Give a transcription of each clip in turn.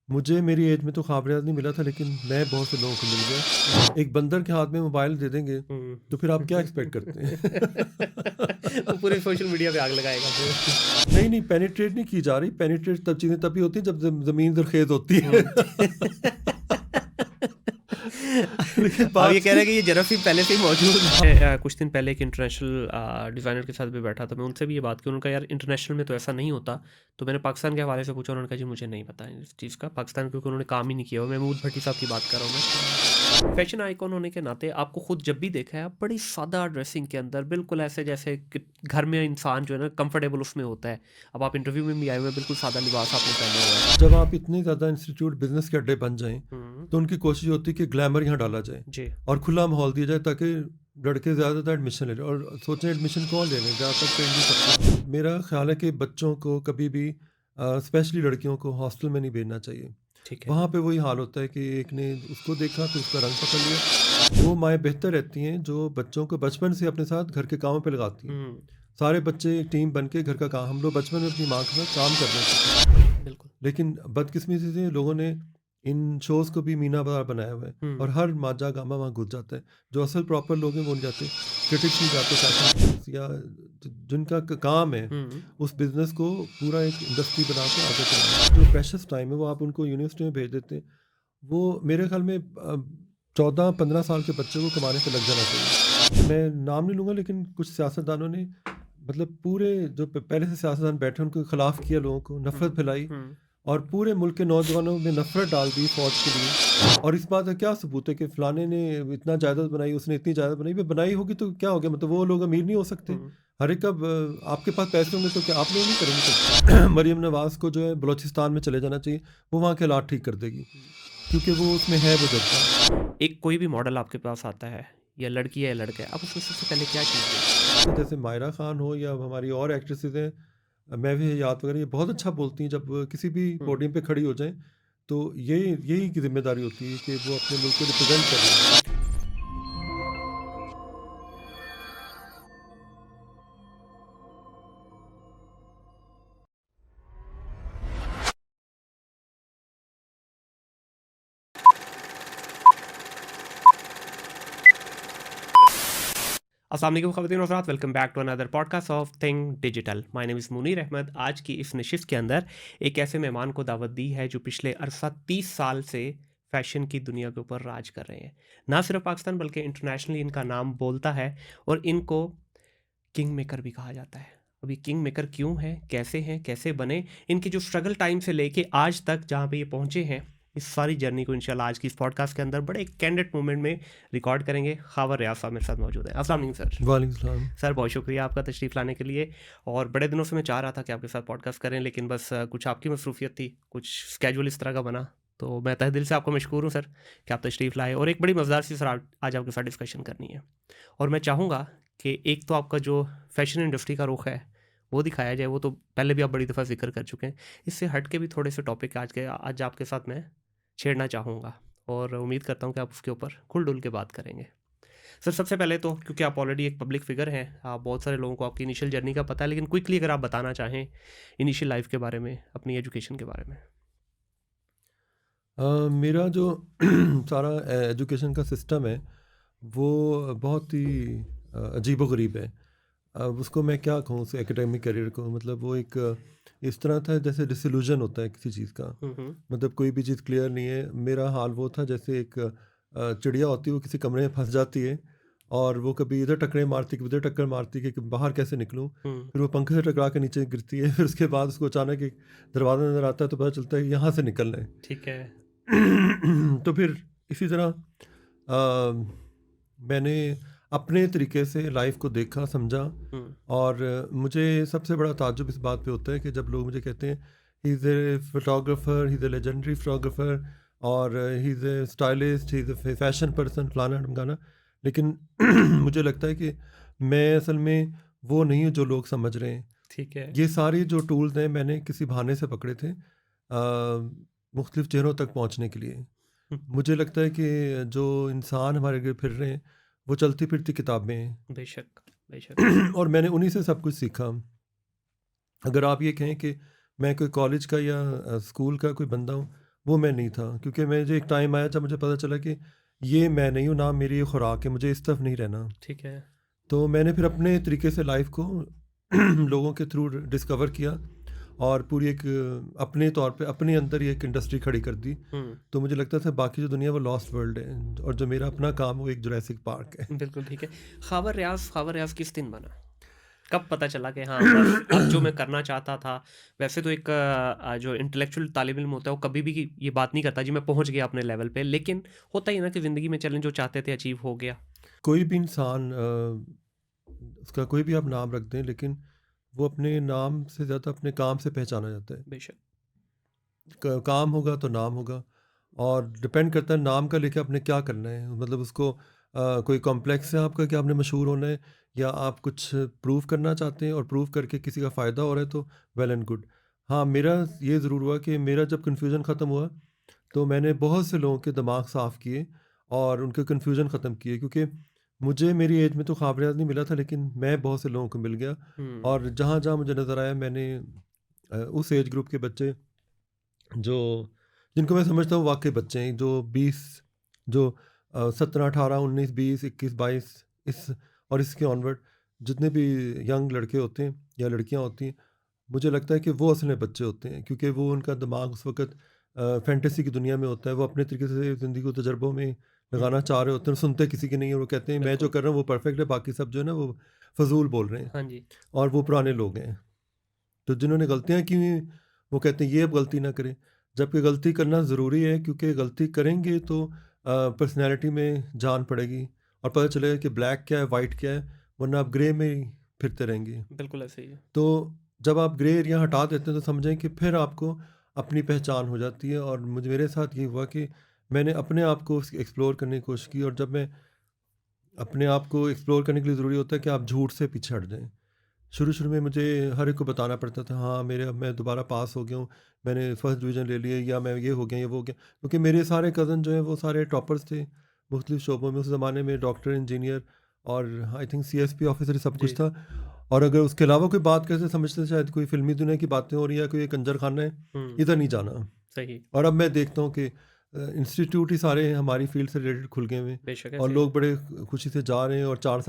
मुझे मेरी एज में तो ख़ाबरियाज़ नहीं मिला था, लेकिन मैं बहुत से लोगों को मिल गया। एक बंदर के हाथ में मोबाइल दे देंगे, हुँ। तो फिर आप क्या एक्सपेक्ट करते वो पूरे हैं? सोशल मीडिया पे आग लगाएगा फिर। नहीं, नहीं, पेनिट्रेट नहीं की जा रही। पेनिट्रेट तब चीज़ें तभी होती हैं जब ज़मीन ज़रख़ेज़ होती है। हुँ। लेकिन आप ये बात कह रहे ये हैं कि ये जेराफिम पहले से ही मौजूद है। कुछ दिन पहले एक इंटरनेशनल डिज़ाइनर के साथ भी बैठा था, मैं उनसे भी ये बात की, उन्होंने कहा यार इंटरनेशनल में तो ऐसा नहीं होता। तो मैंने पाकिस्तान के हवाले से पूछा, उन्होंने कहा जी मुझे नहीं पता है इस चीज़ का, पाकिस्तान क्योंकि उन्होंने काम ही नहीं किया हुआ। महमूद भट्टी साहब की बात कर रहा हूँ मैं। फैशन आइकॉन होने के नाते आपको खुद जब भी देखा है, आप बड़ी सादा ड्रेसिंग के अंदर बिल्कुल ऐसे जैसे कि घर में इंसान जो है ना कंफर्टेबल उसमें होता है। अब आप इंटरव्यू में भी आए हुए हैं, बिल्कुल सादा लिबास आपने पहना हुआ है। जब आप इतने ज़्यादा इंस्टीट्यूट बिज़नेस के अड्डे बन जाएँ, हुँ, तो उनकी कोशिश होती है कि ग्लैमर यहाँ डाला जाए जी। और खुला माहौल दिया जाए, ताकि लड़के ज़्यादातर एडमिशन ले लें। और सोचें एडमिशन कौन ले लें, ज़्यादातर ट्रेंडी सबको। मेरा ख़्याल है कि बच्चों को कभी भी स्पेशली लड़कियों को हॉस्टल में नहीं भेजना चाहिए। ठीक है। वहाँ पे वही हाल होता है कि एक ने उसको देखा तो उसका रंग पकड़ लिया। वो माएँ बेहतर रहती हैं जो बच्चों को बचपन से अपने साथ घर के कामों पे लगाती हैं। हुँ, सारे बच्चे एक टीम बन के घर का काम, हम लोग बचपन में अपनी माँ के साथ काम करना सीखे। बिल्कुल। लेकिन बदकिस्मती से लोगों ने इन शोज़ को भी मीना बाजार बनाया हुआ है, हुँ, और हर माजा गामा वहाँ घुस जाता है। जो असल प्रॉपर लोग हैं वो नहीं जाते, क्रिटिक्स नहीं जाते, फैशन या जिनका काम है हुँ, उस बिज़नेस को पूरा एक इंडस्ट्री बना के आगे चलाना। जो प्रेशियस टाइम है वो आप उनको यूनिवर्सिटी में भेज देते हैं। वो मेरे ख्याल में 14-15 साल के बच्चे को कमाने पे लग जाना चाहिए। मैं नाम नहीं लूँगा, लेकिन कुछ सियासतदानों ने मतलब पूरे जो पहले से सियासतदान बैठे उनके खिलाफ किया, लोगों को नफ़रत हुँ, फैलाई हुँ, और पूरे मुल्क के नौजवानों में नफ़रत डाल दी फ़ौज के लिए। और इस बात का क्या सबूत है कि फ़लाने ने इतना जायदाद बनाई, उसने इतनी जायदाद बनाई? भाई बनाई होगी तो क्या हो गया? मतलब वो लोग अमीर नहीं हो सकते? हुँ, हर एक का आपके पास पैसे होंगे तो क्या आप लोग नहीं करेंगे कुछ? मरीम नवाज़ को जो है बलूचिस्तान में चले जाना चाहिए, वो वहाँ के हालात ठीक कर देगी, हुँ। क्योंकि वो उसमें है वो जज़्बा। एक कोई भी मॉडल आपके पास आता है, या लड़की है या लड़का है, आप उसमें सबसे पहले क्या चीज़ देखते हैं? जैसे मायरा खान हो या हमारी और एक्ट्रेसेस हैं, महवी हयात वगैरह, ये बहुत अच्छा बोलती हैं। जब किसी भी हुँ। पोडियम पे खड़ी हो जाएँ, तो यही की ज़िम्मेदारी होती है कि वो अपने मुल्क को रिप्रेज़ेंट कर रही हैं। अस्सलाम वालेकुम ख़वातीन और हज़रात, welcome back to another podcast of thing digital. My name is Munir Ahmed. आज की इस नशिस्त के अंदर एक ऐसे मेहमान को दावत दी है जो पिछले अरसा 30 साल से फ़ैशन की दुनिया के ऊपर राज कर रहे हैं। ना सिर्फ पाकिस्तान बल्कि इंटरनेशनली इनका नाम बोलता है, और इनको किंग मेकर भी कहा जाता है। अभी किंग मेकर क्यों हैं, कैसे बने, इनकी जो स्ट्रगल टाइम से लेके आज तक जहाँ पे ये पहुँचे हैं, इस सारी जर्नी को इंशाल्लाह आज की इस पॉडकास्ट के अंदर बड़े कैंडिड मोमेंट में रिकॉर्ड करेंगे। खावर रियाज साहब मेरे साथ मौजूद हैं। अस्सलाम वालेकुम सर। वालेकुम सलाम। सर बहुत शुक्रिया आपका तशरीफ़ लाने के लिए। और बड़े दिनों से मैं चाह रहा था कि आपके साथ पॉडकास्ट करें, लेकिन बस कुछ आपकी मसरूफ़ियत थी, कुछ स्केड्यूल इस तरह का बना। तो मैं तहे दिल से आपको मशकूर हूँ सर कि आप तशरीफ़ लाए, और एक बड़ी मज़ेदार सी सर आज आपके साथ डिस्कशन करनी है। और मैं चाहूँगा कि एक तो आपका जो फ़ैशन इंडस्ट्री का रुख है वो दिखाया जाए, वो तो पहले भी आप बड़ी दफ़ा ज़िक्र कर चुके हैं। इससे हट के भी थोड़े से टॉपिक आज आपके साथ मैं छेड़ना चाहूँगा, और उम्मीद करता हूँ कि आप उसके ऊपर खुल डुल के बात करेंगे। सर सबसे पहले तो क्योंकि आप ऑलरेडी एक पब्लिक फिगर हैं, आप बहुत सारे लोगों को आपकी इनिशियल जर्नी का पता है, लेकिन क्विकली अगर आप बताना चाहें इनिशियल लाइफ के बारे में, अपनी एजुकेशन के बारे में। मेरा जो सारा एजुकेशन का सिस्टम है, वो बहुत ही अजीबो-गरीब है। अब उसको मैं क्या कहूँ, उस एकेडमिक करियर को, मतलब वो एक इस तरह था जैसे डिsillusion होता है किसी चीज़ का। हुँ, हुँ। मतलब कोई भी चीज़ क्लियर नहीं है। मेरा हाल वो था जैसे एक चिड़िया होती है, वो किसी कमरे में फँस जाती है और वो कभी इधर टकरे मारती, कभी उधर टक्कर मारती कि बाहर कैसे निकलूँ? हुँ, फिर वो पंखे से टकरा के नीचे गिरती है। फिर उसके बाद उसको अचानक एक दरवाज़ा नज़र आता है, तो पता चलता है कि यहाँ से निकलना है। ठीक है। तो फिर इसी तरह मैंने अपने तरीके से लाइफ को देखा, समझा। हुँ, और मुझे सबसे बड़ा ताज्जुब इस बात पे होता है कि जब लोग मुझे कहते हैं he is a photographer, he is a legendary photographer, और he is a stylist, he is a fashion person, फलाना ढमकाना। लेकिन मुझे लगता है कि मैं असल में वो नहीं हूँ जो लोग समझ रहे हैं। ठीक है। ये सारे जो टूल्स हैं मैंने किसी बहाने से पकड़े थे मुख्तलिफ चेहरों तक पहुँचने के लिए। हुँ, मुझे लगता है कि जो इंसान हमारे गिर्द फिर रहे हैं वो चलती फिरती किताबें हैं। बेशक, बेशक। और मैंने उन्हीं से सब कुछ सीखा। अगर आप ये कहें कि मैं कोई कॉलेज का या स्कूल का कोई बंदा हूँ, वो मैं नहीं था, क्योंकि मुझे एक टाइम आया जब मुझे पता चला कि ये मैं नहीं हूँ, ना मेरी ये खुराक है, मुझे इस तरफ नहीं रहना। ठीक है। तो मैंने फिर अपने तरीके से लाइफ को लोगों के थ्रू डिस्कवर किया और पूरी एक अपने तौर पे अपने अंदर ही एक इंडस्ट्री खड़ी कर दी। हुँ, तो मुझे लगता था बाकी जो दुनिया वो लॉस्ट वर्ल्ड है और जो मेरा अपना काम है वो एक जुरासिक पार्क है। बिल्कुल ठीक है। ख़ावर रियाज़ किस दिन बना? कब पता चला कि हाँ, बस अब जो मैं करना चाहता था, वैसे तो एक जो इंटेलेक्चुअल तालिब इल्म होता है, वो कभी भी ये बात नहीं करता जी मैं पहुँच गया अपने लेवल पे, लेकिन होता ही है ना कि ज़िंदगी में चलें जो चाहते थे अचीव हो गया। कोई भी इंसान उसका कोई भी आप नाम रख दें, लेकिन वो अपने नाम से ज़्यादा अपने काम से पहचाना जाता है। बेशक। काम होगा तो नाम होगा, और डिपेंड करता है नाम का लेके आपने क्या करना है। मतलब उसको कोई कॉम्प्लेक्स है आपका कि आपने मशहूर होना है, या आप कुछ प्रूव करना चाहते हैं और प्रूव करके किसी का फ़ायदा हो रहा है, तो वेल एंड गुड। हाँ, मेरा ये ज़रूर हुआ कि मेरा जब कन्फ्यूज़न ख़त्म हुआ तो मैंने बहुत से लोगों के दिमाग साफ़ किए और उनके कन्फ्यूज़न ख़त्म किए, क्योंकि मुझे मेरी एज में तो ख़ाबरियाज़ नहीं मिला था, लेकिन मैं बहुत से लोगों को मिल गया। हुँ, और जहाँ जहाँ मुझे नज़र आया, मैंने उस एज ग्रुप के बच्चे जो जिनको मैं समझता हूँ वाकई बच्चे हैं, जो 20, जो 17, 18, 19, 20, 21, 22, इस और इसके ऑनवर्ड जितने भी यंग लड़के होते हैं या लड़कियां होती हैं, मुझे लगता है कि वो असल में बच्चे होते हैं, क्योंकि वो उनका दिमाग उस वक्त फैंटेसी की दुनिया में होता है। वो अपने तरीके से ज़िंदगी को तजर्बों में हुँ, लगाना चाह रहे होते हैं, सुनते किसी की नहीं है। वो कहते हैं मैं जो बिल्कुल। कर रहा हूँ वो परफेक्ट है, बाकी सब जो है ना वो फजूल बोल रहे हैं, हाँ जी, और वो पुराने लोग हैं। तो जिन्होंने गलतियाँ की हुई, वो कहते हैं ये अब गलती ना करें, जबकि गलती करना ज़रूरी है, क्योंकि गलती करेंगे तो पर्सनैलिटी में जान पड़ेगी और पता चलेगा कि ब्लैक क्या है, वाइट क्या है, वरना आप ग्रे में ही फिरते रहेंगे। बिल्कुल ऐसे ही है। तो जब आप ग्रे एरिया हटा देते हैं तो समझें कि फिर आपको अपनी पहचान हो जाती है। और मुझे मेरे साथ ये हुआ कि मैंने अपने आप को एक्सप्लोर करने की कोशिश की, और जब मैं अपने आप को एक्सप्लोर करने के लिए ज़रूरी होता है कि आप झूठ से पीछे हट जाएँ। शुरू-शुरू में मुझे हर एक को बताना पड़ता था, हाँ, मैं दोबारा पास हो गया हूँ, मैंने फर्स्ट डिवीज़न ले लिया, या मैं ये हो गया, ये वो हो गया। क्योंकि मेरे सारे कज़न जो हैं वो सारे टॉपर्स थे, मुख्तलिफ़ शोबों में। उस ज़माने में डॉक्टर, इंजीनियर और आई थिंक सीएसपी ऑफ़िसर, ये सब कुछ जी, था। और अगर उसके अलावा कोई बात करते, समझते थे शायद कोई फ़िल्मी दुनिया की बातें हो रही हैं या कोई कंजर खाना है, हुँ, इधर नहीं जाना। सही, और अब मैं देखता हूँ कि इंस्टीट्यूट ही सारे हमारी फ़ील्ड से रिलेटेड खुल गए हुए हैं, बेशक और ऐसे ही है। लोग बड़े खुशी से जा रहे हैं, और 4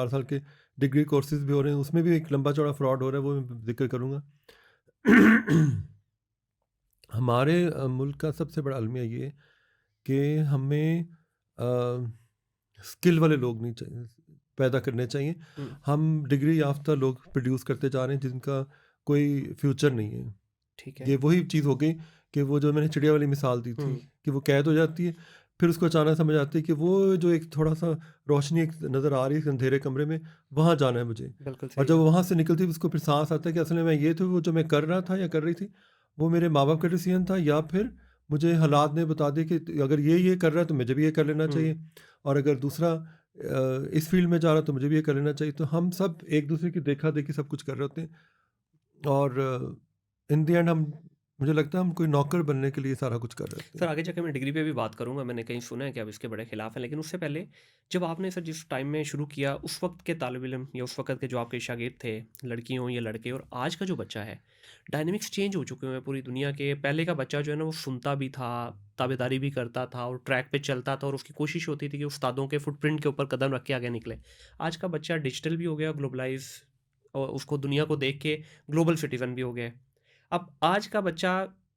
साल के डिग्री कोर्सेज़ भी हो रहे हैं। उसमें भी एक लंबा चौड़ा फ्रॉड हो रहा है, वो मैं ज़िक्र करूँगा। हमारे मुल्क का सबसे बड़ा अलमिया ये है कि हमें स्किल वाले लोग नहीं चाहिए, पैदा करने चाहिए। हुँ, हम डिग्री याफ्ता लोग प्रोड्यूस करते जा रहे हैं जिनका कोई फ्यूचर नहीं है। ठीक है। ये वही चीज़ हो गई कि वो जो मैंने चिड़िया वाली मिसाल दी थी, हुँ, कि वो कैद हो जाती है, फिर उसको अचानक समझ आती है कि वो जो एक थोड़ा-सा रोशनी एक नज़र आ रही है इस अंधेरे कमरे में, वहाँ जाना है मुझे। बिल्कुल और सही जब वो कहा। वहाँ से निकलती है, उसको फिर साँस आता है कि असल में मैं ये तो वो जो मैं कर रहा था या कर रही थी, वो मेरे माँ-बाप का डिसीज़न था, या फिर मुझे हालात ने बता दिया कि अगर ये कर रहा है तो मुझे भी ये कर लेना हुँ, चाहिए, और अगर दूसरा इस फ़ील्ड में जा रहा है तो मुझे भी ये कर लेना चाहिए। तो हम सब एक-दूसरे की देखा-देखी सब कुछ कर रहे होते हैं, और इन द एंड हम मुझे लगता है हम कोई नौकर बनने के लिए सारा कुछ कर रहे होते सर हैं। आगे जाके मैं डिग्री पे भी बात करूँगा, मैंने कहीं सुना है कि आप इसके बड़े खिलाफ हैं, लेकिन उससे पहले जब आपने सर जिस टाइम में शुरू किया, उस वक़्त के तालिब इल्म या उस वक़्त के जो आपके शागिर्द थे, लड़की हों या लड़के, और आज का जो बच्चा है, डायनामिक्स चेंज हो चुके हैं पूरी दुनिया के। पहले का बच्चा जो है ना, वो सुनता भी था, ताबेदारी भी करता था और ट्रैक पे चलता था, और उसकी कोशिश होती थी कि उस्तादों के फुटप्रिंट के ऊपर कदम रख के आगे निकले। आज का बच्चा डिजिटल भी हो गया, ग्लोबलाइज़, और उसको दुनिया को देख के ग्लोबल सिटीज़न भी हो गया है। अब आज का बच्चा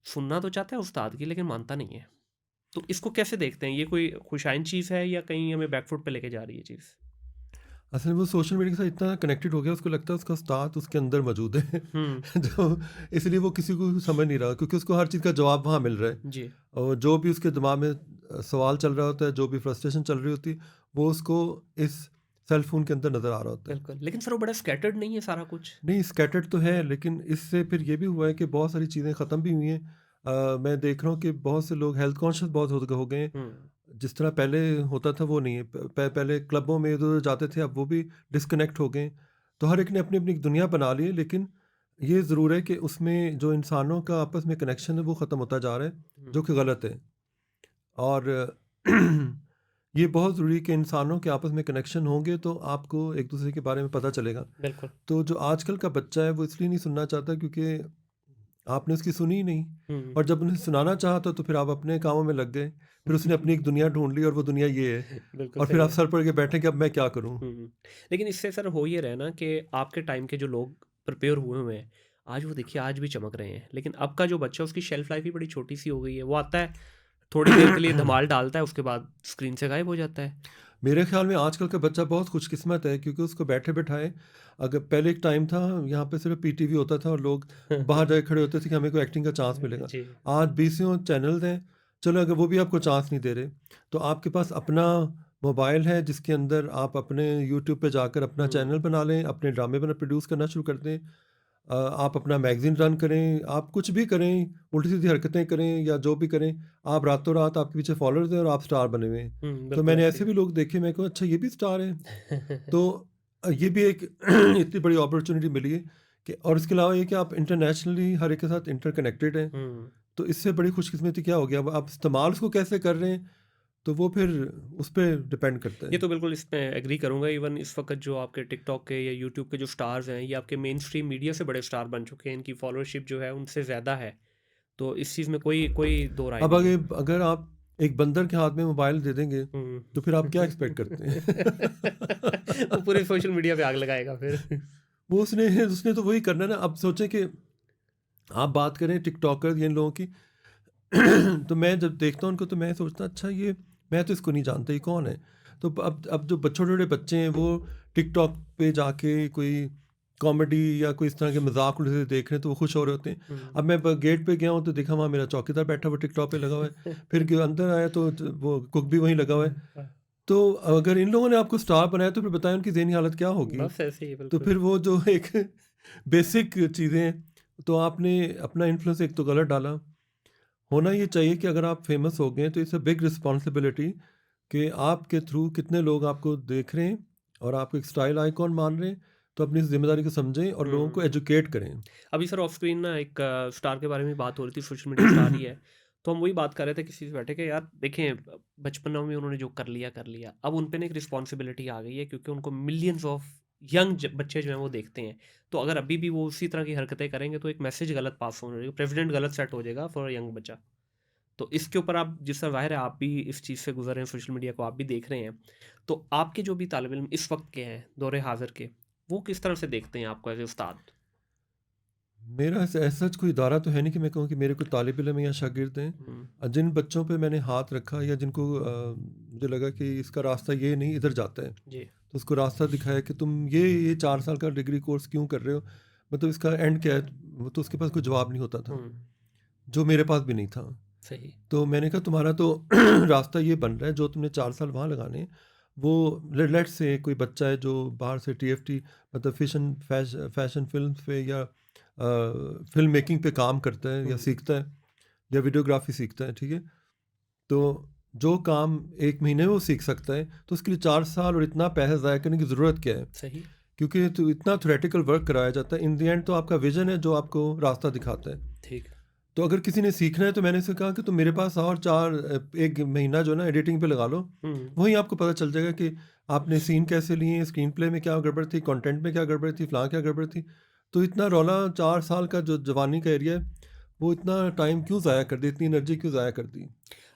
सुनना तो चाहता है उस्ताद की, लेकिन मानता नहीं है। तो इसको कैसे देखते हैं? ये कोई खुशाइन चीज़ है या कहीं हमें बैक फुट पे लेके जा रही है चीज़? असल में वो सोशल मीडिया के साथ इतना कनेक्टेड हो गया, उसको लगता है उसका उस्ताद उसके अंदर मौजूद है। हुँ, जो इसलिए वो किसी को समझ नहीं रहा, क्योंकि उसको हर चीज़ का जवाब वहाँ मिल रहा है। जी, और जो भी उसके दिमाग में सवाल चल रहा होता है, जो भी फ्रस्ट्रेशन चल रही होती है, वो उसको इस सेल फ़ोन के अंदर नज़र आ रहा होता है। बिल्कुल। लेकिन सर वो बड़ा स्कैटर्ड नहीं है सारा कुछ? नहीं, स्कैटर्ड तो है, लेकिन इससे फिर ये भी हुआ है कि बहुत सारी चीज़ें ख़त्म भी हुई हैं। मैं देख रहा हूँ कि बहुत से लोग हेल्थ कॉन्शियस बहुत हो गए हैं। हुँ, जिस तरह पहले होता था वो नहीं है। पहले क्लबों में इधर-उधर जाते थे, अब वो भी डिस्कनेक्ट हो गए। तो हर एक ने अपनी-अपनी एक दुनिया बना ली है, लेकिन ये ज़रूर है कि उसमें जो इंसानों का आपस में कनेक्शन है वो ख़त्म होता जा रहा है, हुँ, जो कि गलत है। और ये बहुत ज़रूरी है कि इंसानों के आपस में कनेक्शन होंगे तो आपको एक-दूसरे के बारे में पता चलेगा। बिल्कुल। तो जो आजकल का बच्चा है वो इसलिए नहीं सुनना चाहता, क्योंकि आपने उसकी सुनी ही नहीं, हुँ। और जब उन्हें सुनाना चाहा तो फिर आप अपने कामों में लग गए। फिर उसने अपनी एक दुनिया ढूँढ ली और वो दुनिया ये है, बिल्कुल और फिर सही आप है। सर पकड़ के बैठे कि अब मैं क्या करूँ? हुँ। लेकिन इससे सर हो ये रहा है ना कि आपके टाइम के जो लोग प्रिपेयर हुए हुए हैं, आज वो देखिए आज भी चमक रहे हैं। लेकिन अब का जो बच्चा है उसकी शेल्फ लाइफ़ ही बड़ी छोटी-सी हो गई है। वो आता है, थोड़ी देर के लिए धमाल डालता है, उसके बाद स्क्रीन से गायब हो जाता है। मेरे ख्याल में आजकल का बच्चा बहुत खुशकिस्मत है, क्योंकि उसको बैठे-बिठाए, अगर पहले एक टाइम था यहाँ पे सिर्फ़ पीटीवी होता था और लोग बाहर जाके खड़े होते थे कि हमें कोई एक्टिंग का चांस मिलेगा। जी। आज बीसियों चैनल्स हैं, चलो अगर वो भी आपको चांस नहीं दे रहे, तो आपके पास अपना मोबाइल है जिसके अंदर आप अपने यूट्यूब पे जाकर अपना हुँ। चैनल बना लें, अपने ड्रामे प्रोड्यूस करना शुरू कर दें। आप अपना मैगज़ीन रन करें, आप कुछ भी करें, उल्टी-सीधी हरकतें करें या जो भी करें, आप रातों रात आपके पीछे फ़ॉलोअर्स हैं और आप स्टार बने हुए हैं। हुँ, तो बिल्कुल मैंने ऐसे ऐसे ही भी लोग देखे, मैं कहा अच्छा ये भी स्टार हैं। है। तो ये भी एक इतनी बड़ी अपॉर्च्युनिटी मिली है कि, और इसके अलावा ये कि आप इंटरनेशनली हर एक के साथ इंटरकनेक्टेड हैं। हुँ। तो इससे बड़ी खुशकिस्मती क्या होगी? अब आप इस्तेमाल उसको कैसे कर रहे हैं, तो वो फिर उस पे डिपेंड करता ये है। तो बिल्कुल इस पे एग्री करूँगा। इवन इस वक़्त जो आपके टिकटॉक के या यूट्यूब के जो स्टार्स हैं, ये आपके मेन स्ट्रीम मीडिया से बड़े स्टार बन चुके हैं। इनकी फॉलोअरशिप जो है उनसे ज़्यादा है। तो इस चीज़ में कोई कोई दो राय अब नहीं है। अगर अगर आप एक बंदर के हाथ में मोबाइल दे देंगे, हुँ। तो फिर आप क्या एक्सपेक्ट करते वो पूरे हैं? सोशल मीडिया पे आग लगाएगा फिर। वो उसने उसने तो वही करना है ना। अब सोचें कि आप बात करें टिकटॉकर या इन लोगों की, तो मैं जब देखता हूँ उनको तो मैं सोचता अच्छा ये, मैं तो इसको नहीं जानता ये कौन है। तो अब जो छोटे-छोटे बच्चे हैं वो टिकटॉक पे जाके कोई कॉमेडी या कोई इस तरह के मज़ाक उल्टे देख रहे हैं तो वो खुश हो रहे होते हैं। हुँ। अब मैं ब गेट पे गया हूँ तो देखा वहाँ मेरा चौकीदार बैठा हुआ टिकटॉक पे लगा हुआ है। फिर अंदर आया तो वो कुक भी वहीं लगा हुआ है। तो अगर इन लोगों ने आपको स्टार बनाया तो फिर बताएँ उनकी ज़हनी हालत क्या होगी? बस ऐसे ही है तो बिल्कुल। फिर वो जो एक बेसिक चीज़ें हैं, तो आपने अपना इन्फ्लुएंस एक तो गलत डाला। होना ये चाहिए कि अगर आप फेमस हो गए तो इट्स अ बिग रिस्पॉन्सिबिलिटी कि आपके थ्रू कितने लोग आपको देख रहे हैं और आपको एक स्टाइल आइकॉन मान रहे हैं। तो अपनी इस जिम्मेदारी को समझें और लोगों को हुँ। एजुकेट करें। अभी सर ऑफ स्क्रीन ना एक स्टार के बारे में बात हो रही थी, सोशल मीडिया स्टार ही है। तो हम वही बात कर रहे थे किसी से बैठे के यार देखें बचपन में उन्होंने जो कर लिया अब उन पे ना एक रिस्पॉन्सिबिलिटी आ गई है क्योंकि उनको मिलियंस ऑफ यंग बच्चे जो हैं वो देखते हैं। तो अगर अभी भी वो उसी तरह की हरकतें करेंगे तो एक मैसेज गलत पास हो जाएगा, प्रेसिडेंट गलत सेट हो जाएगा फॉर यंग बच्चा। तो इसके ऊपर आप जिस तरह ज़ाहिर है आप भी इस चीज़ से गुजर रहे हैं, सोशल मीडिया को आप भी देख रहे हैं। तो आपके जो भी तालिब इल्म इस वक्त के हैं दौरे हाजिर के, वो किस तरह से देखते हैं आपको एज ए उस्ताद? मेरा ऐसा कोई इदारा तो है नहीं कि मैं कहूँ कि मेरे कोई तालिब इल्म या शागिर्द हैं। हम्म, जिन बच्चों पे मैंने हाथ रखा या जिनको मुझे लगा कि इसका रास्ता ये नहीं इधर जाता है, जी। तो उसको रास्ता दिखाया कि तुम ये 4 साल का डिग्री कोर्स क्यों कर रहे हो, मतलब इसका एंड क्या है। वो तो उसके पास कोई जवाब नहीं होता था, हम्म। जो मेरे पास भी नहीं था। सही। तो मैंने कहा तुम्हारा तो रास्ता ये बन रहा है, जो तुमने 4 साल वहाँ लगाने हैं, वो लेट्स से कोई बच्चा है जो बाहर से टीएफटी मतलब फैशन फिल्म पे या फिल्म मेकिंग पे काम करता है या हुँ, सीखता है या वीडियोग्राफी सीखता है, ठीक है। तो जो काम 1 महीने में वो सीख सकता है, तो उसके लिए 4 साल और इतना पैसा ज़ाया करने की ज़रूरत क्या है? सही। क्योंकि तो इतना थ्योरेटिकल वर्क कराया जाता है, इन द एंड तो आपका विजन है जो आपको रास्ता दिखाता है। ठीक। तो अगर किसी ने सीखना है तो मैंने इससे कहा कि तुम मेरे पास आओ और 1 महीना जो है ना एडिटिंग पे लगा लो। हुँ, वहीं आपको पता चल जाएगा कि आपने सीन कैसे लिए हैं, स्क्रीन प्ले में क्या गड़बड़ थी, कंटेंट में क्या गड़बड़ थी, फलाँ क्या गड़बड़ थी। तो इतना रौला 4 साल का जो जवानी का एरिया है, वो इतना टाइम क्यों ज़ाया कर दी, इतनी एनर्जी क्यों ज़ाया कर दी?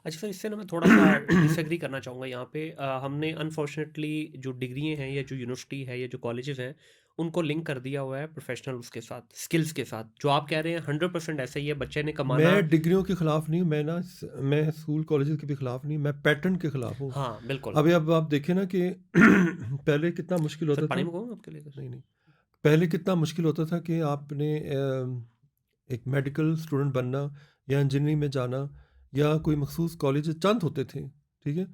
अच्छा सर इससे ना मैं थोड़ा-सा डिसएग्री करना चाहूँगा यहाँ पे। हमने अनफॉर्चुनेटली जो डिग्रियाँ हैं या जो यूनिवर्सिटी है या जो कॉलेजेस हैं, उनको लिंक कर दिया हुआ है प्रोफेशनल उसके साथ, स्किल्स के साथ। जो आप कह रहे हैं 100% ऐसा ही है, बच्चे ने कमाना। मैं डिग्रियों के खिलाफ नहीं हूँ, मैं स्कूल कॉलेजेस के भी खिलाफ नहीं, मैं पैटर्न के खिलाफ हूँ। हाँ, बिल्कुल। अभी अब आप देखें ना कि पहले कितना मुश्किल सर होता पानी था। मँगवाऊँ आपके लिए कुछ? नहीं, नहीं। पहले कितना मुश्किल होता था कि आपने एक मेडिकल स्टूडेंट बनना या इंजीनियरिंग में जाना या कोई मखसूस कॉलेज चंद होते थे, ठीक है।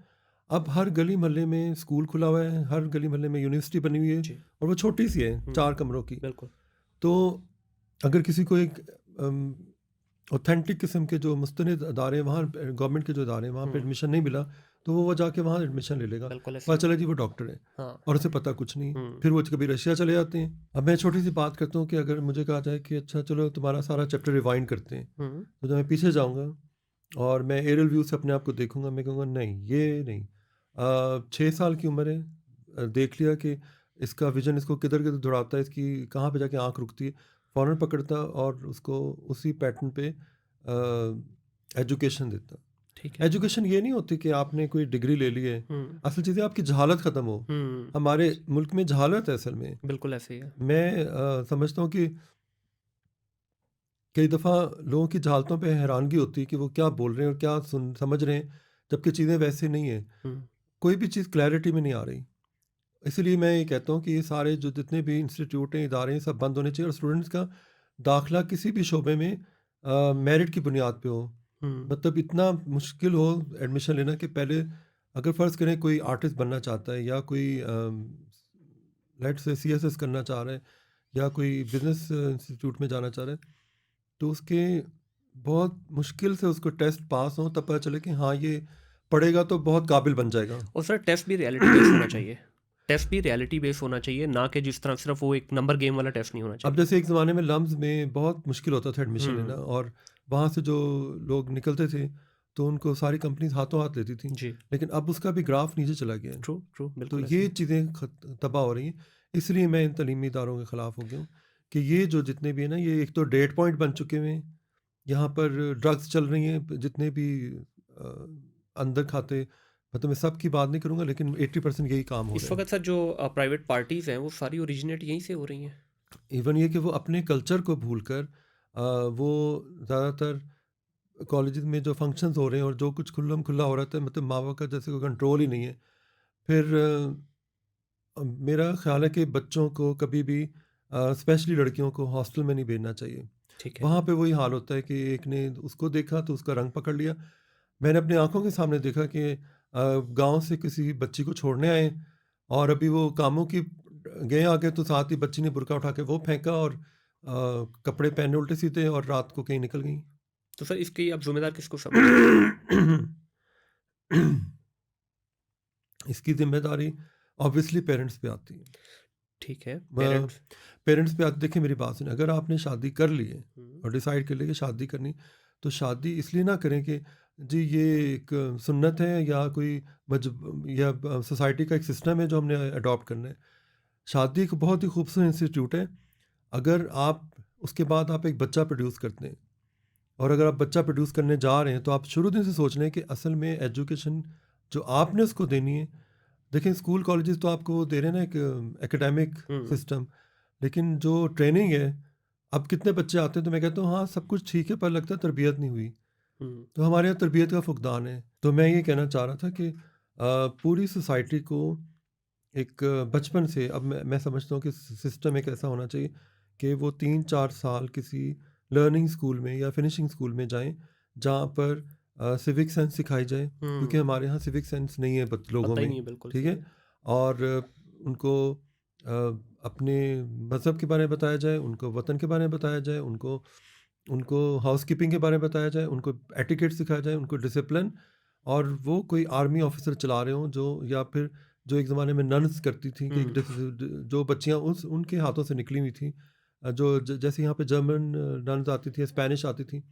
अब हर गली मोहल्ले में स्कूल खुला हुआ है, हर गली मोहल्ले में यूनिवर्सिटी बनी हुई है, जी। और वो छोटी सी है, हुँ, 4 कमरों की। बिल्कुल। तो अगर किसी को एक ऑथेंटिक किस्म के जो मुस्तनिद अदारे हैं, वहाँ गवर्नमेंट के जो अदारे हैं वहाँ पे हुँ, एडमिशन नहीं मिला, तो वो जाके वहाँ एडमिशन ले लेगा। बिल्कुल ऐसे पता ही है। चला जी वो डॉक्टर है हाँ। और उसे पता कुछ नहीं। हुँ, फिर वो कभी रशिया चले जाते हैं। अब मैं छोटी सी बात करता हूँ कि अगर मुझे कहा जाए कि अच्छा चलो तुम्हारा सारा चैप्टर रिवाइंड करते हैं, हुँ, तो जब मैं पीछे जाऊँगा और मैं एरियल व्यू से अपने आप को देखूँगा, मैं कहूँगा नहीं ये नहीं। 6 साल की उम्र है, देख लिया कि इसका विजन इसको किधर किधर दौड़ाता है, इसकी कहाँ पे जाके आँख रुकती है। फ़ौरन पकड़ता और उसको उसी पैटर्न पे एजुकेशन देता। ठीक है। एजुकेशन ये नहीं होती कि आपने कोई डिग्री ले ली है, हुँ, असल चीज़ है आपकी जहालत ख़त्म हो। हुँ, हमारे मुल्क में जहालत है असल में। बिल्कुल ऐसे ही है। मैं समझता हूँ कि कई दफ़ा लोगों की जहालतों पे हैरानगी होती है कि वो क्या बोल रहे हैं और क्या समझ रहे हैं, जबकि चीज़ें वैसे नहीं हैं। हुँ, कोई भी चीज़ क्लैरिटी में नहीं आ रही। इसीलिए मैं ये कहता हूँ कि ये सारे जो जितने भी इंस्टीट्यूट हैं, इदारे हैं, सब बंद होने चाहिए और स्टूडेंट्स का दाखिला किसी भी शोबे में मेरिट की बुनियाद पे हो। हुँ, मतलब इतना मुश्किल हो एडमिशन लेना कि पहले अगर फ़र्ज़ करें कोई आर्टिस्ट बनना चाहता है या कोई लेट्स से सीएसएस करना चाह रहा है या कोई बिज़नेस इंस्टीट्यूट में जाना चाह रहा है, तो उसके बहुत मुश्किल से उसको टेस्ट पास हो तब पता चले कि हाँ, ये पढ़ेगा तो बहुत काबिल बन जाएगा। और सर टेस्ट भी रियलिटी बेस्ड होना चाहिए। टेस्ट भी रियलिटी बेस्ड होना चाहिए, ना कि जिस तरह सिर्फ़ वो एक नंबर गेम वाला टेस्ट नहीं होना अब चाहिए। जैसे एक ज़माने में लम्स में बहुत मुश्किल होता था एडमिशन लेना हुँ, और वहाँ से जो लोग निकलते थे तो उनको सारी कंपनीज हाथों हाथ लेती थी, जी, लेकिन अब उसका भी ग्राफ नीचे चला गया है। ट्रू, ट्रू, तो बिल्कुल ऐसे ये ही है। चीज़ें तबाह हो रही हैं। इसलिए मैं इन तलीमी इदारों के ख़िलाफ़ हो गया हूँ कि ये जो जितने भी हैं ना, ये एक तो डेट पॉइंट बन चुके हुए हैं। यहाँ पर ड्रग्स चल रही हैं, जितने भी अंदर खाते, मतलब मैं सब की बात नहीं करूँगा, लेकिन 80% यही काम हो इस रहा है। वक़्त सर जो प्राइवेट पार्टीज़ हैं, वो सारी ओरिजिनेट यहीं से हो रही हैं। इवन ये कि वो अपने कल्चर को भूलकर वो ज़्यादातर कॉलेजेस में जो फंक्शंस हो रहे हैं और जो कुछ खुल्लम खुल्ला हो रहा था, मतलब माँ बाप का जैसे कोई कंट्रोल ही नहीं है। फिर मेरा ख्याल है कि बच्चों को कभी भी स्पेशली लड़कियों को हॉस्टल में नहीं भेजना चाहिए। ठीक है। वहाँ पे वही हाल होता है कि एक ने उसको देखा तो उसका रंग पकड़ लिया। मैंने अपनी आंखों के सामने देखा कि गांव से किसी बच्ची को छोड़ने आए और अभी वो कामों की गए आगे तो साथ ही बच्ची ने बुर्का उठा के वो फेंका और कपड़े पहने उल्टे सीधे और रात को कहीं निकल गई। तो सर इसकी आप ज़िम्मेदार किसको समझते हैं? इसकी जिम्मेदारी ऑब्वियसली पेरेंट्स पे आती है। ठीक है, पेरेंट्स। पेरेंट्स पे आती, देखिए मेरी बात सुनिए, अगर आपने शादी कर ली है हुँ, और डिसाइड कर लिया कि शादी करनी, तो शादी इसलिए ना करें कि जी ये एक सुन्नत है या कोई या सोसाइटी का एक सिस्टम है जो हमने अडॉप्ट करना है। शादी एक बहुत ही खूबसूरत इंस्टीट्यूट है। अगर आप उसके बाद आप एक बच्चा प्रोड्यूस करते हैं और अगर आप बच्चा प्रोड्यूस करने जा रहे हैं तो आप शुरू दिन से सोच लें कि असल में एजुकेशन जो आपने उसको देनी है। देखें स्कूल कॉलेजेस तो आपको वो दे रहे हैं ना एक एकेडमिक हुँ, सिस्टम, लेकिन जो ट्रेनिंग है, अब कितने बच्चे आते हैं तो मैं कहता हूँ हाँ सब कुछ ठीक है पर लगता है तरबियत नहीं हुई। हुँ, तो हमारे यहाँ तरबियत का फुकदान है। तो मैं ये कहना चाह रहा था कि पूरी सोसाइटी को एक बचपन से, अब मैं समझता हूँ कि सिस्टम एक ऐसा होना चाहिए कि वो 3-4 साल किसी लर्निंग स्कूल में या फिनिशिंग स्कूल में जाएं जहाँ पर सिविक सेंस सिखाई जाए, क्योंकि हुँ, हमारे यहाँ सिविक सेंस नहीं है लोगों पता ही में। नहीं है, बिल्कुल ठीक सही है। है। और उनको अपने मज़हब के बारे में बताया जाए, उनको वतन के बारे में बताया जाए, उनको उनको हाउसकीपिंग के बारे में बताया जाए, उनको एटिकेट सिखाया जाए, उनको डिसिप्लिन। और वो कोई आर्मी ऑफिसर चला रहे हों जो, या फिर जो एक ज़माने में नन्स करती थी कि हुँ, जो बच्चियाँ उनके हाथों से निकली हुई थी, जो जैसे यहाँ पे जर्मन नन्स आती थी, स्पेनिश आती थी,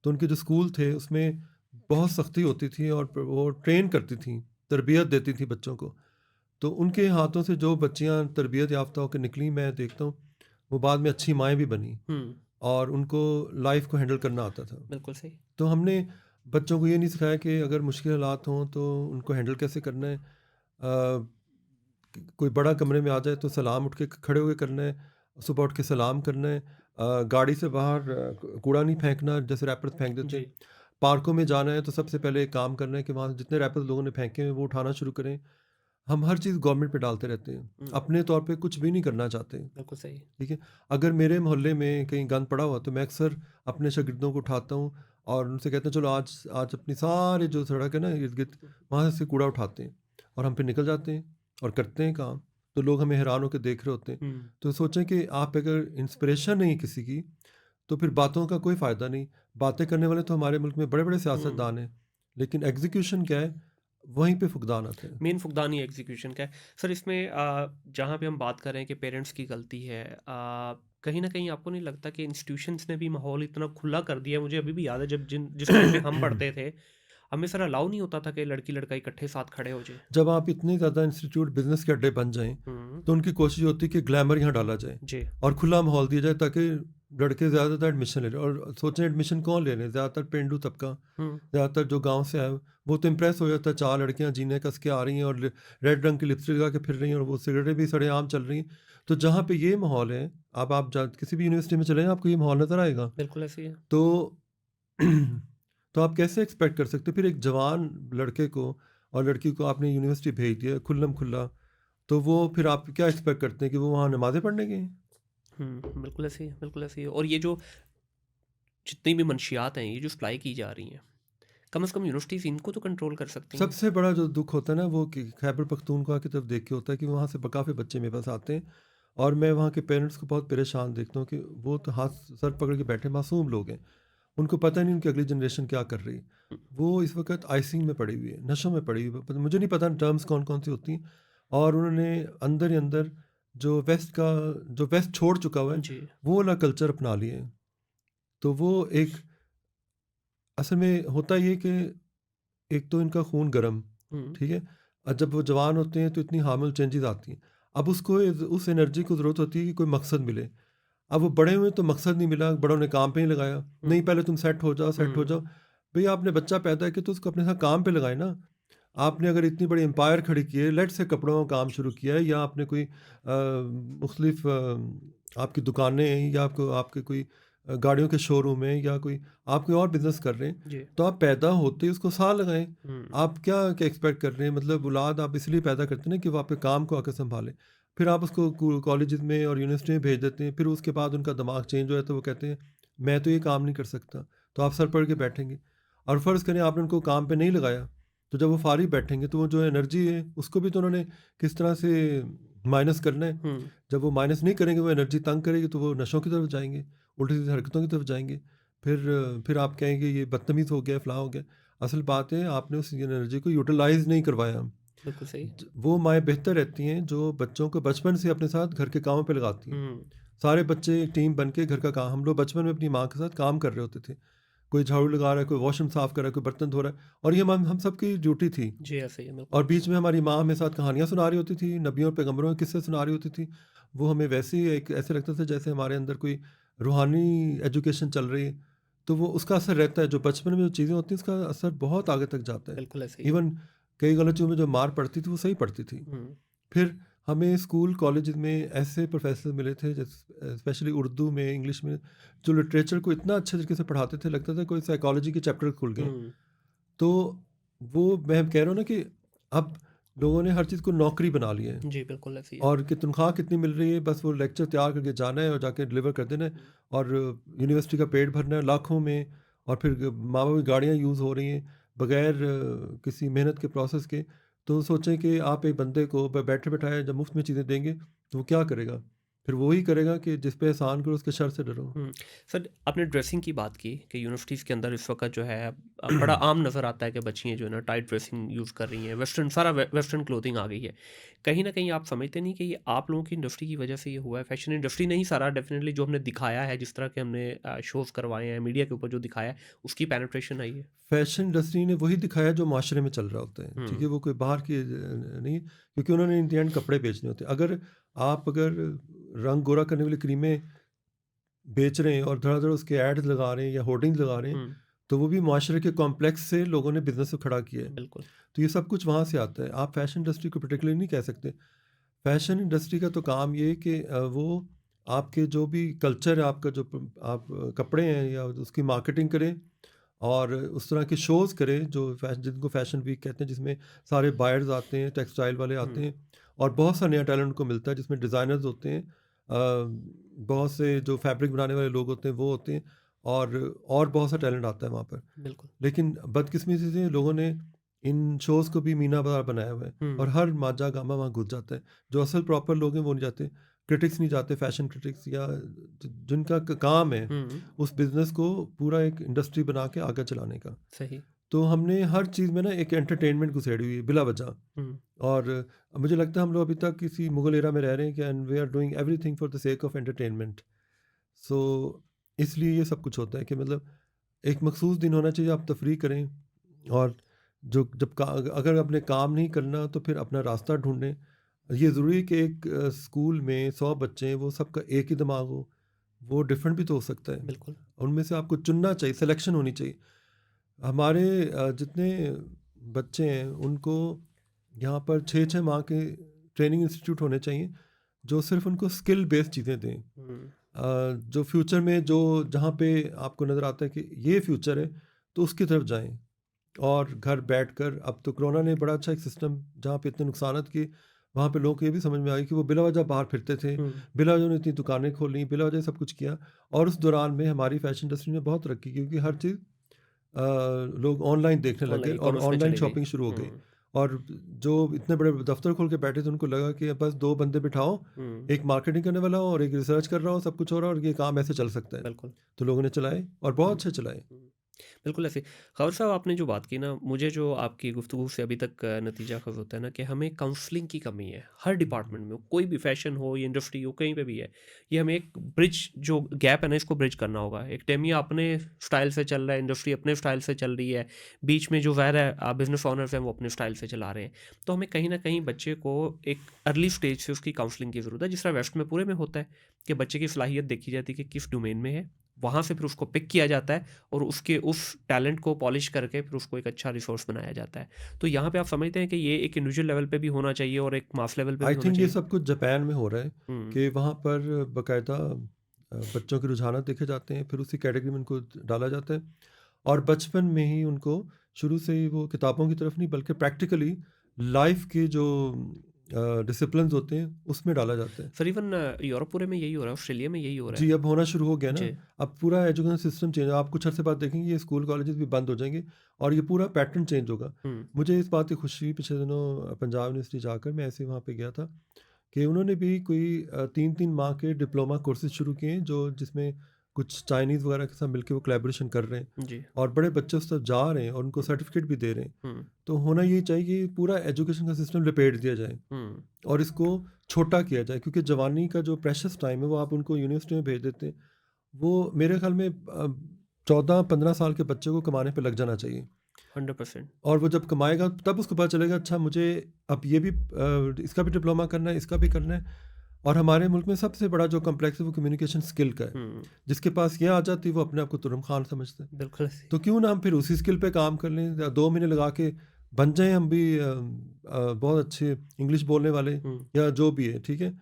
तो उनके जो स्कूल थे उसमें बहुत सख्ती होती थी और वो ट्रेन करती थी, तरबियत देती थी बच्चों को। तो उनके हाथों से जो बच्चियाँ तरबियत याफ्ता होकर निकली, मैं देखता हूँ वो बाद में अच्छी माएँ भी बनी हुँ, और उनको लाइफ को हैंडल करना आता था। बिल्कुल सही। तो हमने बच्चों को ये नहीं सिखाया कि अगर मुश्किल हालात हों तो उनको हैंडल कैसे करना है। कोई बड़ा कमरे में आ जाए तो सलाम उठ के खड़े होके करना है, सुबह उठ के सलाम करना है। गाड़ी से बाहर कूड़ा नहीं फेंकना जैसे रैपर्स फेंक देते जी। हैं। पार्कों में जाना है तो सबसे पहले एक काम करना है कि वहाँ से जितने रैपर्स लोगों ने फेंके हैं वो उठाना शुरू करें। हम हर चीज़ गवर्नमेंट पे डालते रहते हैं, हुँ, अपने तौर पे कुछ भी नहीं करना चाहते। बिल्कुल सही। ठीक है। अगर मेरे मोहल्ले में कहीं गंद पड़ा हुआ तो मैं अक्सर अपने शागिर्दों को उठाता हूँ और उनसे कहता हूँ चलो आज आज अपनी सारे जो सड़क है ना इर्द गिर्द, वहाँ से कूड़ा उठाते हैं और हम फिर निकल जाते हैं और करते हैं काम। तो लोग हमें हैरान होकर देख रहे होते हैं। हुँ, तो सोचें कि आप अगर इंस्पिरेशन नहीं किसी की तो फिर बातों का कोई फ़ायदा नहीं। बातें करने वाले तो हमारे मुल्क में बड़े बड़े हुँ। सियासतदान हैं, लेकिन एग्जीक्यूशन क्या है, वहीं पे फुकदान आते हैं। मेन फुकदान ही एग्जीक्यूशन का है। सर इसमें जहाँ पे हम बात कर रहे हैं कि पेरेंट्स की गलती है, कहीं न कहीं आपको नहीं लगता कि इंस्टीट्यूशंस ने भी माहौल इतना खुला कर दिया है? मुझे अभी भी याद है जब जिस टाइम पे हम पढ़ते थे, हमें सर अलाउ नहीं होता था कि लड़की-लड़का इकट्ठे साथ खड़े हो जाएँ। जब आप इतने ज़्यादा इंस्टीट्यूट बिजनेस के अड्डे बन जाएं हुँ, तो उनकी कोशिश होती है कि ग्लैमर यहाँ डाला जाए जी। और खुला माहौल दिया जाए ताकि लड़के ज़्यादातर एडमिशन ले रहे हैं और सोच रहे हैं एडमिशन कौन ले रहे हैं, ज़्यादातर पेंडू तबका, हुँ, ज़्यादातर जो गांव से आए वो तो इम्प्रेस हो जाता है, 4 लड़कियां जीने कस के आ रही हैं और रेड रंग की लिपस्टिक लगा के फिर रही हैं और वो सिगरेटें भी सरेआम चल रही हैं। तो जहाँ पे ये माहौल है, अब आप किसी भी यूनिवर्सिटी में चले जाएं, आपको ये माहौल नज़र आएगा। बिल्कुल ऐसे ही है। तो तो आप कैसे एक्सपेक्ट कर सकते हो फिर एक जवान लड़के को और लड़की को आपने यूनिवर्सिटी भेज दिया खुल्लम खुल्ला, तो वो फिर आप क्या एक्सपेक्ट करते हैं कि वो वहाँ नमाज़ें पढ़ने गए हैं? बिल्कुल ऐसे ही है, बिल्कुल ऐसे ही है। और ये जो जितनी भी मंशियात हैं, ये जो सप्लाई की जा रही हैं, कम से कम यूनिवर्सिटीज़ इनको तो कंट्रोल कर सकती हैं। सबसे बड़ा जो दुख होता है ना वो कि खैबर पख्तूनख्वा की तरफ देख के होता है कि वहाँ से काफ़ी बच्चे मेरे पास आते हैं और मैं वहाँ के पेरेंट्स को बहुत परेशान देखता हूँ कि वो तो हाथ सर पकड़ के बैठे मासूम लोग हैं, उनको पता नहीं उनकी अगली जनरेशन क्या कर रही है। वो इस वक्त आइसिंग में पड़ी हुई है, नशों में पड़ी हुई है, मुझे नहीं पता टर्म्स कौन कौन सी होती हैं। और उन्होंने अंदर ही अंदर जो वेस्ट छोड़ चुका हुआ है जी। वो वाला कल्चर अपना लिए हैं। तो वो एक असल में होता ये कि एक तो इनका खून गर्म, हुँ, ठीक है? और जब वो जवान होते हैं तो इतनी हार्मोनल चेंजेज़ आती हैं। अब उसको उस एनर्जी को ज़रूरत होती है कि कोई मकसद मिले। अब वो बड़े हुए तो मकसद नहीं मिला, बड़ों ने काम पे नहीं लगाया। नहीं हुँ, पहले तुम सेट हो जाओ, सेट हो हुँ, जाओ। भई आपने बच्चा पैदा किया तो उसको अपने साथ काम पे लगाएँ ना। आपने अगर इतनी बड़ी एम्पायर खड़ी की है, लेट्स से कपड़ों का काम शुरू किया है या आपने कोई मुख्तलिफ आपकी दुकानें हैं या आपको आपके कोई गाड़ियों के शोरूम है या कोई आप कोई और बिज़नेस कर रहे हैं, जी। तो आप पैदा होते ही उसको साथ लगाएँ। हुँ, आप क्या क्या एक्सपेक्ट कर रहे हैं? मतलब औलाद आप इसलिए पैदा करते हैं ना कि वो आपके काम को आके सँभाले। फिर आप उसको कॉलेजेस में और यूनिवर्सिटी में भेज देते हैं, फिर उसके बाद उनका दिमाग चेंज हो जाता है तो वो कहते हैं मैं तो ये काम नहीं कर सकता। तो आप सर पकड़ के बैठेंगे और फ़र्ज़ करें आपने उनको काम पे नहीं लगाया, तो जब वो फारिग बैठेंगे तो वो जो एनर्जी है उसको भी तो उन्होंने किस तरह से माइनस करना है। हुँ, जब वो माइनस नहीं करेंगे, वो एनर्जी तंग करेगी तो वो नशों की तरफ जाएँगे, उल्टी-सीधी हरकतों की तरफ जाएँगे। फिर आप कहेंगे ये बदतमीज़ हो गया, फ़लाँ हो गया। असल बात है आपने उस एनर्जी को यूटिलाइज़ नहीं करवाया। बिल्कुल सही। वो माएँ बेहतर रहती हैं जो बच्चों को बचपन से अपने साथ घर के कामों पे लगाती हैं। हुँ, सारे बच्चे एक टीम बन के घर का काम, हम लोग बचपन में अपनी माँ के साथ काम कर रहे होते थे। कोई झाड़ू लगा रहा है, कोई वॉशरूम साफ़ कर रहा है, कोई बर्तन धो रहा है और ये हम सबकी ड्यूटी थी। जी, ऐसे ही है, बिल्कुल। और बीच में हमारी माँ हमें साथ कहानियाँ सुना रही होती थी, नबियों और पैगम्बरों के किस्से सुना रही होती थी। वो हमें वैसे ही एक ऐसे लगता था जैसे हमारे अंदर कोई रूहानी एजुकेशन चल रही है। तो वो उसका असर रहता है, जो बचपन में जो चीज़ें होती हैं उसका असर बहुत आगे तक जाता है। बिल्कुल ऐसे ही है। इवन कई गलत चीज़ों में जो मार पड़ती थी वो सही पड़ती थी। हुँ, फिर हमें स्कूल कॉलेज में ऐसे प्रोफेसर मिले थे स्पेशली उर्दू में, इंग्लिश में, जो लिटरेचर को इतना अच्छे तरीके से पढ़ाते थे, लगता था कोई साइकोलॉजी के चैप्टर खुल गए। हुँ, तो वो मैं कह रहा हूँ ना कि अब लोगों ने हर चीज़ को नौकरी बना लिया है जी, बिल्कुल ऐसे ही है। और कि तनख्वाह कितनी मिल रही है, बस वो लेक्चर तैयार करके जाना है और जाके डिलीवर कर देना है हुँ, और यूनिवर्सिटी का पेट भरना है लाखों में। और फिर माँ बाप की गाड़ियाँ यूज़ हो रही हैं बगैर किसी मेहनत के प्रोसेस के। तो सोचें कि आप एक बंदे को बैठे बैठाए जब मुफ्त में चीज़ें देंगे तो वो क्या करेगा? फिर वही करेगा कि जिस पे एहसान करो उसके शर से डरो। हुँ। सर, आपने ड्रेसिंग की बात की कि यूनिवर्सिटीज़ के अंदर इस वक़्त जो है बड़ा आम नज़र आता है कि बच्चियाँ जो है ना टाइट ड्रेसिंग यूज़ कर रही हैं, वेस्टर्न क्लोथिंग आ गई है। कहीं न कहीं आप समझते नहीं कि ये आप लोगों की इंडस्ट्री की वजह से ये हुआ है? फैशन इंडस्ट्री ने ही सारा डेफ़िनिटली जो हमने दिखाया है, जिस तरह के हमने शोज़ करवाए हैं, मीडिया के ऊपर जो दिखाया है, उसकी पेनिट्रेशन आई है? फैशन इंडस्ट्री ने वही दिखाया जो माशरे में चल रहा होता है, ठीक है? हुँ, वो कोई बाहर की नहीं, क्योंकि उन्होंने इन द एंड कपड़े बेचने होते हैं। अगर रंग गोरा करने वाली क्रीमें बेच रहे हैं और धड़ाधड़ उसके एड्स लगा रहे हैं या होर्डिंग्स लगा रहे हैं, हुँ, तो वो भी माशरे के कॉम्प्लेक्स से लोगों ने बिज़नेस को खड़ा किया है। बिल्कुल। तो ये सब कुछ वहाँ से आता है। आप फैशन इंडस्ट्री को पर्टिकुलरली नहीं कह सकते। फैशन इंडस्ट्री का तो काम ये है कि वो आपके जो भी कल्चर है आपका, जो आप कपड़े हैं या उसकी मार्केटिंग करें और उस तरह के शोज़ करें जो जिनको फैशन वीक कहते हैं, जिसमें सारे बायर्स आते हैं, टेक्सटाइल वाले आते हुँ, हैं और बहुत सा नया टैलेंट उनको मिलता है, जिसमें डिज़ाइनर्स होते हैं, बहुत से जो फैब्रिक बनाने वाले लोग होते हैं वो होते हैं और बहुत सा टैलेंट आता है वहाँ पर। बिल्कुल। लेकिन बदकिस्मती से लोगों ने इन शोज़ को भी मीना बाज़ार बनाया हुआ है हुँ, और हर माजा गामा वहाँ घुस जाता है। जो असल प्रॉपर लोग हैं वो नहीं जाते, क्रिटिक्स नहीं जाते, फैशन क्रिटिक्स या जिनका काम है हुँ, उस बिज़नेस को पूरा एक इंडस्ट्री बना के आगे चलाने का। सही। तो हमने हर चीज़ में ना एक एंटरटेनमेंट घुसेड़ी हुई है बिला वजह। हुँ, और मुझे लगता है हम लोग अभी तक किसी मुगल एरा में रह रहे हैं कि and we are doing everything for the sake of entertainment. So इसलिए ये सब कुछ होता है कि मतलब एक मखसूस दिन होना चाहिए, आप तफरीह करें और अगर अपने काम नहीं करना तो फिर अपना रास्ता ढूंढें। ये ज़रूरी है कि एक स्कूल में 100 बच्चे हैं, वो सबका एक ही दिमाग हो, वो डिफरेंट भी तो हो सकता है। बिल्कुल। उनमें से आपको चुनना चाहिए, सिलेक्शन होनी चाहिए। हमारे जितने बच्चे हैं उनको यहाँ पर 6-6 माह के ट्रेनिंग इंस्टीट्यूट होने चाहिए जो सिर्फ उनको स्किल बेस्ड चीज़ें दें। जो फ्यूचर में जो जहाँ पे आपको नज़र आता है कि ये फ्यूचर है तो उसकी तरफ जाएं। और घर बैठकर, अब तो कोरोना ने बड़ा अच्छा एक सिस्टम जहाँ पे इतने नुकसानात किए, वहाँ पे लोगों को ये भी समझ में आई कि वो बिला वजह बाहर फिरते थे, बिला वजह उन्होंने इतनी दुकानें खोली, बिला वजह सब कुछ किया। और उस दौरान में हमारी फैशन इंडस्ट्री ने बहुत तरक्की की क्योंकि हर चीज़ लोग ऑनलाइन देखने लगे ऑनलाइन और ई-कॉमर्स में ऑनलाइन चली गई। शॉपिंग शुरू हो गई। और जो इतने बड़े दफ्तर खोल के बैठे थे उनको लगा कि बस 2 बंदे बिठाओ, एक मार्केटिंग करने वाला हो और एक रिसर्च कर रहा हो, सब कुछ हो रहा है और ये काम ऐसे चल सकता है। बिल्कुल। तो लोगों ने चलाए और बहुत अच्छे चलाए। बिल्कुल ऐसे। खबर साहब, आपने जो बात की ना, मुझे जो आपकी गुफ्तगू से अभी तक नतीजा ख़ुद होता है ना कि हमें काउंसलिंग की कमी है हर डिपार्टमेंट में, कोई भी फैशन हो या इंडस्ट्री हो, कहीं पे भी है। ये हमें एक ब्रिज, जो गैप है ना, इसको ब्रिज करना होगा। एक टेमिया अपने स्टाइल से चल रहा है, इंडस्ट्री अपने स्टाइल से चल रही है, बीच में जो वैर है बिजनेस ऑनर्स हैं वो अपने स्टाइल से चला रहे हैं। तो हमें कहीं ना कहीं बच्चे को एक अर्ली स्टेज से उसकी काउंसलिंग की ज़रूरत है, जिस तरह वेस्ट में पूरे में होता है कि बच्चे की सलाहियत देखी जाती है कि किस डोमेन में है, वहाँ से फिर उसको पिक किया जाता है और उसके उस टैलेंट को पॉलिश करके फिर उसको एक अच्छा रिसोर्स बनाया जाता है। तो यहाँ पे आप समझते हैं कि ये एक इंडिविजुअल लेवल पे भी होना चाहिए और एक मास लेवल पे भी आई होना थिंक ये चाहिए? सब कुछ जापान में हो रहा है हुँ, कि वहाँ पर बाकायदा बच्चों के रुझानात देखे जाते हैं, फिर उसी कैटेगरी में उनको डाला जाता है और बचपन में ही उनको शुरू से ही वो किताबों की तरफ नहीं बल्कि प्रैक्टिकली लाइफ के जो डिसिप्लिन्स होते हैं उसमें डाला जाता है। सर इवन यूरोप पूरे में यही हो रहा है, ऑस्ट्रेलिया में यही हो रहा जी, है। अब होना शुरू हो गया ना। जी। अब पूरा एजुकेशन सिस्टम चेंज, आप कुछ अरसे बाद देखेंगे ये स्कूल कॉलेजेस भी बंद हो जाएंगे और ये पूरा पैटर्न चेंज होगा। हुँ, मुझे इस बात की खुशी हुई पिछले दिनों पंजाब यूनिवर्सिटी जाकर, मैं ऐसे वहाँ पे गया था कि उन्होंने भी कोई 3-3 माह के डिप्लोमा कोर्सेज शुरू किए हैं जो जिसमें कुछ चाइनीज़ वगैरह के साथ मिलके वो कोलैबोरेशन कर रहे हैं जी। और बड़े बच्चे उस तरफ जा रहे हैं और उनको सर्टिफिकेट भी दे रहे हैं। हुँ, तो होना ये चाहिए कि पूरा एजुकेशन का सिस्टम लपेट दिया जाए हुँ, और इसको छोटा किया जाए क्योंकि जवानी का जो प्रेशस टाइम है वो आप उनको यूनिवर्सिटी में भेज देते हैं। वो मेरे ख्याल में 14-15 साल के बच्चे को कमाने पे लग जाना चाहिए 100%। और वो जब कमाएगा तब उसको पता चलेगा अच्छा मुझे अब ये भी इसका भी डिप्लोमा करना है, इसका भी करना है। और हमारे मुल्क में सबसे बड़ा जो कम्प्लेक्स है वो कम्युनिकेशन स्किल का है। हुँ, जिसके पास ये आ जाती है वो अपने आप को तुरम खान समझता है। बिल्कुल ऐसे। तो क्यों ना हम फिर उसी स्किल पे काम कर लें या 2 महीने लगा के बन जाएँ हम भी बहुत अच्छे इंग्लिश बोलने वाले हुँ, या जो भी है, ठीक है?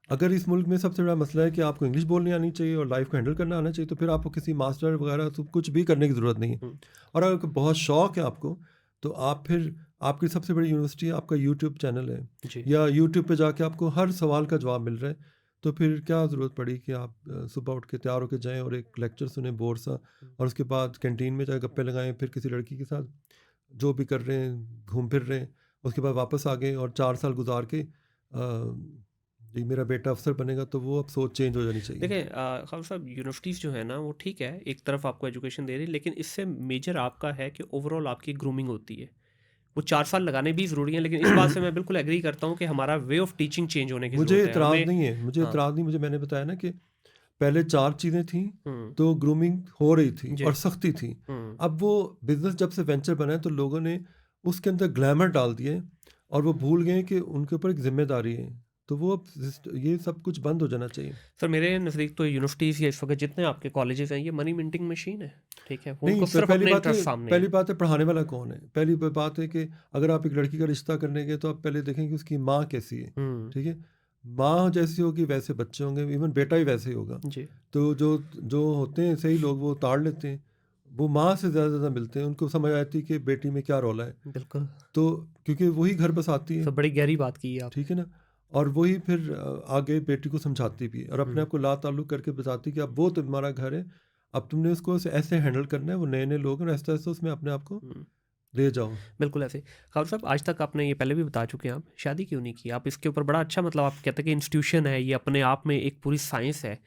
अगर इस मुल्क में सबसे बड़ा मसला है कि आपको इंग्लिश बोलनी आनी चाहिए और लाइफ़ को हैंडल करना आना चाहिए तो फिर आपको किसी मास्टर वगैरह सब कुछ भी करने की ज़रूरत नहीं है। हुँ, और अगर बहुत शौक है आपको तो आप फिर आपकी सबसे बड़ी यूनिवर्सिटी आपका यूट्यूब चैनल है जी। या यूट्यूब पे जाके आपको हर सवाल का जवाब मिल रहा है। तो फिर क्या ज़रूरत पड़ी कि आप सुबह उठ के तैयार होके जाएँ और एक लेक्चर सुने बोर सा और उसके बाद कैंटीन में जाके गप्पे लगाएँ, फिर किसी लड़की के साथ जो भी कर रहे हैं, घूम फिर रहे हैं, उसके बाद वापस आ गए और 4 साल गुज़ार के जी मेरा बेटा अफ़सर बनेगा, तो वो अब सोच चेंज हो जानी चाहिए। देखिए खालिद साहब, यूनिवर्सिटीज़ जो है ना वो ठीक है, एक तरफ आपको एजुकेशन दे रही है, लेकिन इससे मेजर आपका है कि ओवरऑल आपकी ग्रूमिंग होती है। वो 4 साल लगाने भी ज़रूरी हैं, लेकिन इस बात से मैं बिल्कुल एग्री करता हूँ कि हमारा वे ऑफ टीचिंग चेंज होने की मुझे ज़रूरत है। इतराज़ हमें नहीं है, हाँ, मैंने बताया ना कि पहले 4 चीज़ें थीं, हुँ, तो ग्रूमिंग हो रही थी जी, और सख्ती थी। हुँ, अब वो बिज़नेस जब से वेंचर बना है, तो लोगों ने उसके अंदर ग्लैमर डाल दिए और वो भूल गए कि उनके ऊपर एक ज़िम्मेदारी है। तो वो अब ये सब कुछ बंद हो जाना चाहिए। सर मेरे नज़दीक तो यूनिवर्सिटीज़ या इस वक़्त जितने आपके कॉलेजेस हैं, ये मनी मिंटिंग मशीन है, ठीक है? नहीं, उनको सिर्फ पहली अपने बात है इंटरेस्ट सामने पहली है। बात है पढ़ाने वाला कौन है? पहली बात है कि अगर आप एक लड़की का रिश्ता करने गए, तो आप पहले देखें कि उसकी माँ कैसी है, हुँ, ठीक है? माँ जैसी होगी वैसे बच्चे होंगे, इवन बेटा ही वैसे ही होगा। जी, तो जो जो होते हैं सही लोग वो ताड़ लेते हैं, वो माँ से ज़्यादा मिलते हैं, उनको समझ आती है कि बेटी में क्या रोला है। बिल्कुल। तो क्योंकि वही घर बसाती सर है, बड़ी गहरी बात की है ठीक आपने। है ना? और वही फिर आगे बेटी को समझाती भी है और अपने हुँ, आप को ला ताल्लुक़ करके बताती है कि अब वो तुम्हारा घर है, अब तुमने उसको ऐसे हैंडल करना है, वो नए-नए लोग हैं और आहिस्ता-आहिस्ता उसमें अपने आप को हुँ। ले जाओ। बिल्कुल ऐसे। खालिद साहब, आज तक आपने ये पहले भी बता चुके हैं आप, शादी क्यों नहीं की? आप इसके ऊपर बड़ा अच्छा, मतलब आप कहते हैं कि इंस्टीट्यूशन है, ये अपने आप में एक पूरी साइंस है।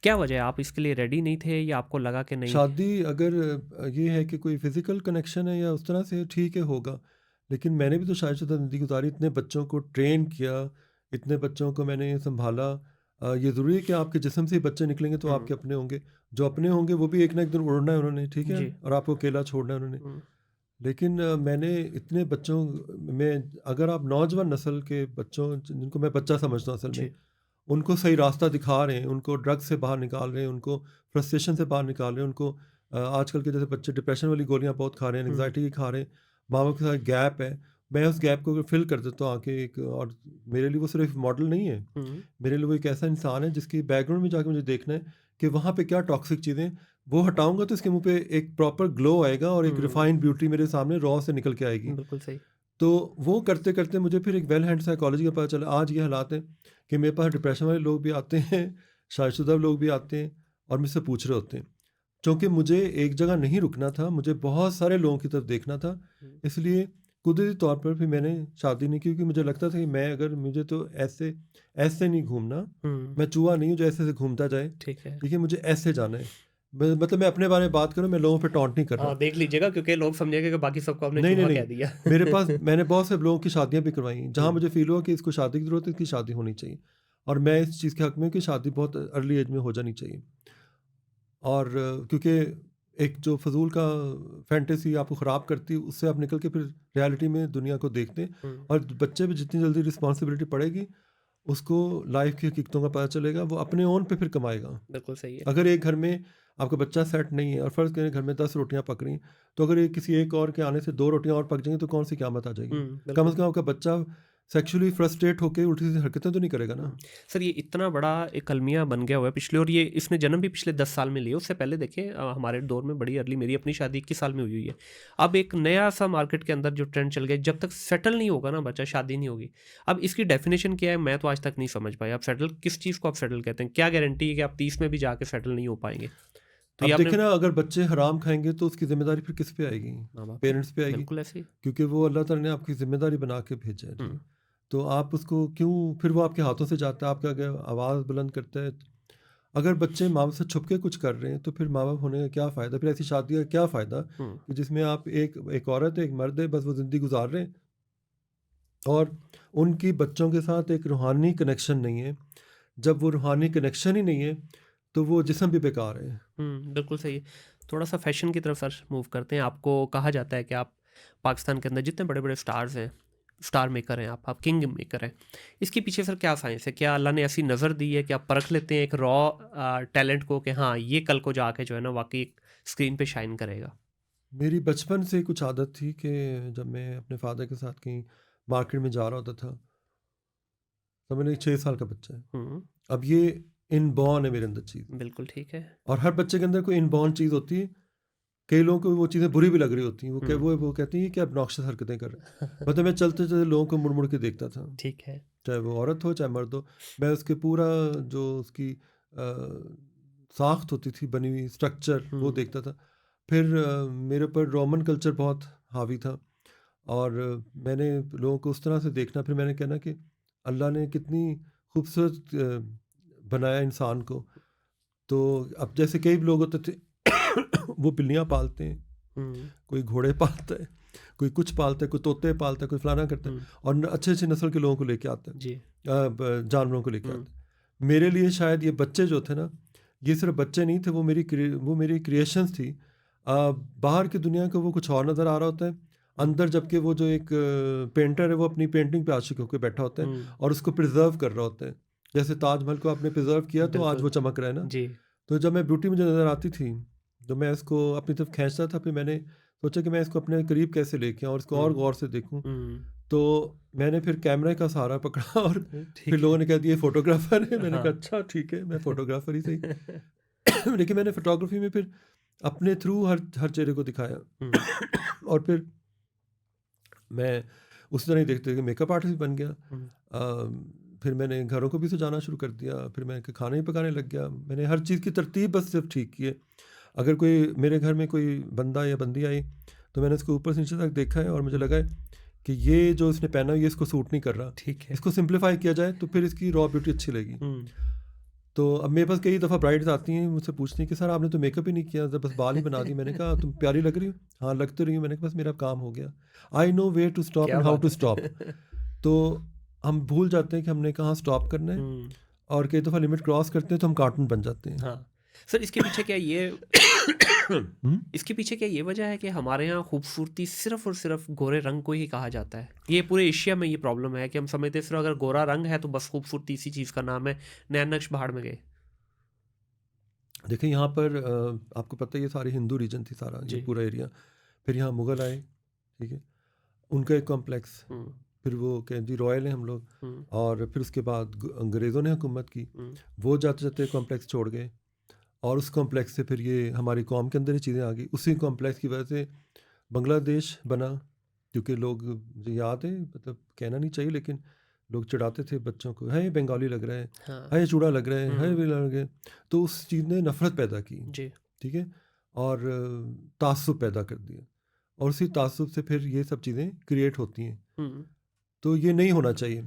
क्या वजह है, आप इसके लिए रेडी नहीं थे या आपको लगा कि नहीं? शादी अगर ये है कि कोई फ़िज़िकल कनेक्शन है या उस तरह से ठीक है होगा, लेकिन मैंने भी तो शादीशुदा ज़िंदगी गुज़ारी, इतने बच्चों को ट्रेन किया, इतने बच्चों को मैंने सँभाला। ये ज़रूरी है कि आपके जिस्म से ही बच्चे निकलेंगे तो हुँ, आपके अपने होंगे। जो अपने होंगे वो भी एक ना एक दिन उड़ना है उन्होंने, ठीक है? जी। और आपको अकेला छोड़ना है उन्होंने। हुँ, लेकिन मैंने इतने बच्चों में, अगर आप नौजवान नस्ल के बच्चों जिनको मैं बच्चा समझता हूँ असल में, जी। उनको सही रास्ता दिखा रहे हैं, उनको ड्रग्स से बाहर निकाल रहे हैं, उनको फ्रस्ट्रेशन से बाहर निकाल रहे हैं, उनको आजकल के जैसे बच्चे डिप्रेशन वाली गोलियां बहुत खा रहे हैं, एंग्जाइटी की खा रहे हैं, माँ बाप के साथ गैप है, मैं उस गैप को फिल कर देता हूँ आके एक। और मेरे लिए वो सिर्फ मॉडल नहीं है, मेरे लिए वो एक ऐसा इंसान है जिसकी बैकग्राउंड में जाके मुझे देखना है कि वहाँ पे क्या टॉक्सिक चीज़ें वो हटाऊंगा तो इसके मुंह पे एक प्रॉपर ग्लो आएगा और एक रिफाइंड ब्यूटी मेरे सामने रॉ से निकल के आएगी। बिल्कुल सही। तो वो करते करते मुझे फिर एक वेल हैंड साइकोलॉजी का पता चला। आज ये हालात हैं कि मेरे पास डिप्रेशन वाले लोग भी आते हैं, शादीशुदा लोग भी आते हैं और मुझसे पूछ रहे होते हैं। क्योंकि मुझे एक जगह नहीं रुकना था, मुझे बहुत सारे लोगों की तरफ देखना था, इसलिए कुदरती तौर पर फिर मैंने शादी नहीं की, क्योंकि मुझे लगता था कि मैं अगर मुझे तो ऐसे ऐसे नहीं घूमना, मैं चूहा नहीं हूँ जो ऐसे से घूमता जाए, ठीक है। ठीक है, मुझे ऐसे जाना है। मतलब मैं अपने बारे में बात करूँ, मैं लोगों पे टॉन्ट नहीं कर रहा। हाँ, देख लीजिएगा क्योंकि लोग समझेंगे कि बाकी सबको आपने नहीं चूहा नहीं कह नहीं, दिया। मेरे पास मैंने बहुत से लोगों की शादियां भी करवाई जहाँ मुझे फील हुआ कि इसको शादी की जरूरत है, इसकी शादी होनी चाहिए, और मैं इस चीज़ के हक में कि शादी बहुत अर्ली एज में हो जानी चाहिए। और क्योंकि एक जो फजूल का फैंटेसी आपको ख़राब करती है, उससे आप निकल के फिर रियलिटी में दुनिया को देखते हैं, और बच्चे भी जितनी जल्दी रिस्पॉन्सिबिलिटी पड़ेगी उसको लाइफ की हकीकतों का पता चलेगा, वो अपने ओन पे फिर कमाएगा। बिल्कुल सही है। अगर एक घर में आपका बच्चा सेट नहीं है और फ़र्ज़ करें घर में 10 रोटियां पक रही हैं, तो अगर एक किसी एक और के आने से 2 रोटियां और पक जाएंगी तो कौन सी क़यामत आ जाएगी। कम बिल्कुल। से कम आपका बच्चा सेक्सुअली फ्रस्ट्रेट होकर उल्टी सीधी हरकतें तो नहीं करेगा ना। सर ये इतना बड़ा एक अलमिया बन गया हुआ है पिछले, और ये इसने जन्म भी पिछले 10 साल में लिया। उससे पहले देखें हमारे दौर में बड़ी अर्ली, मेरी अपनी शादी 21 साल में हुई है। अब एक नया सा मार्केट के अंदर जो ट्रेंड चल गया, जब तक सेटल नहीं होगा ना बच्चा, शादी नहीं होगी। अब इसकी डेफिनेशन क्या है, मैं तो आज तक नहीं समझ पाया। आप सेटल किस चीज़ को आप सेटल कहते हैं? क्या गारंटी है कि आप 30 में भी जाके सेटल नहीं हो पाएंगे? तो अब ये आपने देखिए ना, अगर बच्चे हराम खाएंगे तो उसकी जिम्मेदारी फिर किस पे आएगी? माँ बाप पे, पेरेंट्स पे आएगी, बिल्कुल ऐसे ही। क्योंकि वो अल्लाह ताला ने आपकी जिम्मेदारी बना के भेजा है। ठीक है, तो आप उसको क्यों, फिर वो आपके हाथों से जाता है, आपका अगर आवाज़ बुलंद करता है। अगर बच्चे माँ बाप से छुप के कुछ कर रहे हैं तो फिर माँ बाप होने का क्या फ़ायदा, फिर ऐसी शादी का क्या फ़ायदा कि जिसमें आप एक औरत है, एक मर्द है, बस वो ज़िंदगी गुजार रहे हैं और उनकी बच्चों के साथ एक रूहानी कनेक्शन नहीं है। जब वो रूहानी कनेक्शन ही नहीं है तो वो जिस्म भी बेकार है। बिल्कुल सही है। थोड़ा सा फैशन की तरफ सर मूव करते हैं। आपको कहा जाता है कि आप पाकिस्तान के अंदर जितने बड़े बड़े स्टार्स हैं, स्टार मेकर हैं, आप किंग मेकर हैं। इसके पीछे सर क्या साइंस है? क्या अल्लाह ने ऐसी नज़र दी है कि आप परख लेते हैं एक रॉ टैलेंट को कि हाँ ये कल को जाके जो है ना वाकई स्क्रीन पे शाइन करेगा? मेरी बचपन से कुछ आदत थी कि जब मैं अपने फादर के साथ कहीं मार्केट में जा रहा होता था, तो मैंने 6 साल का बच्चा है, हम्म, अब ये इनबॉर्न है मेरे अंदर चीज़, बिल्कुल ठीक है। और हर बच्चे के अंदर कोई इनबॉर्न चीज़ होती है। कई लोगों को वो चीज़ें बुरी भी लग रही होती हैं, वो कहती हैं कि आप नॉक्शस हरकतें कर रहे हैं। मतलब मैं चलते चलते लोगों को मुड़ मुड़ के देखता था, ठीक है। चाहे वो औरत हो चाहे मर्द हो। मैं उसके पूरा जो उसकी साख्त होती थी, बनी हुई स्ट्रक्चर, वो देखता था। फिर मेरे ऊपर रोमन कल्चर बहुत हावी था, और मैंने लोगों को उस तरह से देखना। फिर मैंने कहना कि अल्लाह ने कितनी खूबसूरत बनाया इंसान को। तो अब जैसे कई लोग होते थे वो बिल्लियाँ पालते हैं, कोई घोड़े पालता है, कोई कुछ पालता है, कोई तोते पालता है, कोई फलाना करता है, और अच्छे अच्छे नस्ल के लोगों को लेके आता है, जी। जानवरों को लेके आता है। मेरे लिए शायद ये बच्चे जो थे ना, ये सिर्फ बच्चे नहीं थे, वो मेरी क्रिएशंस थी। बाहर की दुनिया को वो कुछ और नज़र आ रहा होता है, अंदर जबकि वो जो एक पेंटर है वो अपनी पेंटिंग पे आशिक होकर बैठा होता है और उसको प्रिजर्व कर रहा होता है। जैसे ताजमहल को आपने प्रिजर्व किया तो आज वो चमक रहा है ना। जी। तो जब मैं ब्यूटी मुझे नज़र आती थी तो मैं इसको अपनी तरफ खींचता था। फिर मैंने सोचा कि मैं इसको अपने करीब कैसे लेके आऊँ और इसको और गौर से देखूँ। तो मैंने फिर कैमरे का सहारा पकड़ा और फिर लोगों ने कह दिया फोटोग्राफर है। मैंने कहा अच्छा ठीक है, मैं फोटोग्राफर ही सही। लेकिन मैंने फोटोग्राफी में फिर अपने थ्रू हर चेहरे को दिखाया और फिर मैं उसी तरह ही देखते मेकअप आर्टिस्ट बन गया। फिर मैंने घरों को भी सजाना शुरू कर दिया, फिर मैं खाना ही पकाने लग गया। मैंने हर चीज़ की तरतीब बस सिर्फ ठीक की है। अगर कोई मेरे घर में कोई बंदा या बंदी आई तो मैंने उसको ऊपर से नीचे तक देखा है और मुझे लगा है कि ये जो इसने पहना ये इसको सूट नहीं कर रहा, ठीक है। इसको सिंप्लीफाई किया जाए तो फिर इसकी रॉ ब्यूटी अच्छी लगेगी। तो अब मेरे पास कई दफ़ा ब्राइड्स आती हैं मुझसे पूछती हैं कि सर आपने तो मेकअप ही नहीं किया, बस बाल ही बना दी। मैंने कहा तुम प्यारी लग रही हो। हाँ लग तो रही हूँ। मैंने कहा बस मेरा काम हो गया। I know where to stop and how to stop. तो हम भूल जाते हैं कि हमने कहाँ स्टॉप करना है और कई दफ़ा लिमिट क्रॉस करते हैं तो हम कार्टून बन जाते हैं। हाँ सर, इसके पीछे क्या ये इसके पीछे क्या ये वजह है कि हमारे यहाँ खूबसूरती सिर्फ और सिर्फ गोरे रंग को ही कहा जाता है? ये पूरे एशिया में ये प्रॉब्लम है कि हम समझते हैं सिर्फ अगर गोरा रंग है तो बस खूबसूरती इसी चीज़ का नाम है, नैन नक्श पहाड़ में गए। देखिए यहाँ पर आपको पता है ये सारी हिंदू रीजन थी, सारा ये जी। पूरा एरिया। फिर यहाँ मुग़ल आए, ठीक है? उनका एक कॉम्प्लेक्स, हुँ, फिर वो कहें जी रॉयल हैं हम लोग, हुँ, और फिर उसके बाद अंग्रेज़ों ने हुकूमत की। हुँ, वो जाते-जाते कॉम्प्लेक्स छोड़ गए, और उस कॉम्प्लेक्स से फिर ये हमारी कौम के अंदर ही चीज़ें आ गई। उसी कॉम्प्लेक्स की वजह से बांग्लादेश बना, क्योंकि लोग, मुझे याद है, मतलब कहना नहीं चाहिए लेकिन लोग चिढ़ाते थे बच्चों को, है ये बंगाली लग रहा है, हाँ, है ये चूड़ा लग रहा है ये हुँ, लग रहा है। तो उस चीज़ ने नफ़रत पैदा की, जी, ठीक है? और ताज्जुब पैदा कर दिया, और उसी ताज्जुब से फिर ये सब चीज़ें क्रिएट होती हैं। हुँ, तो ये नहीं होना चाहिए।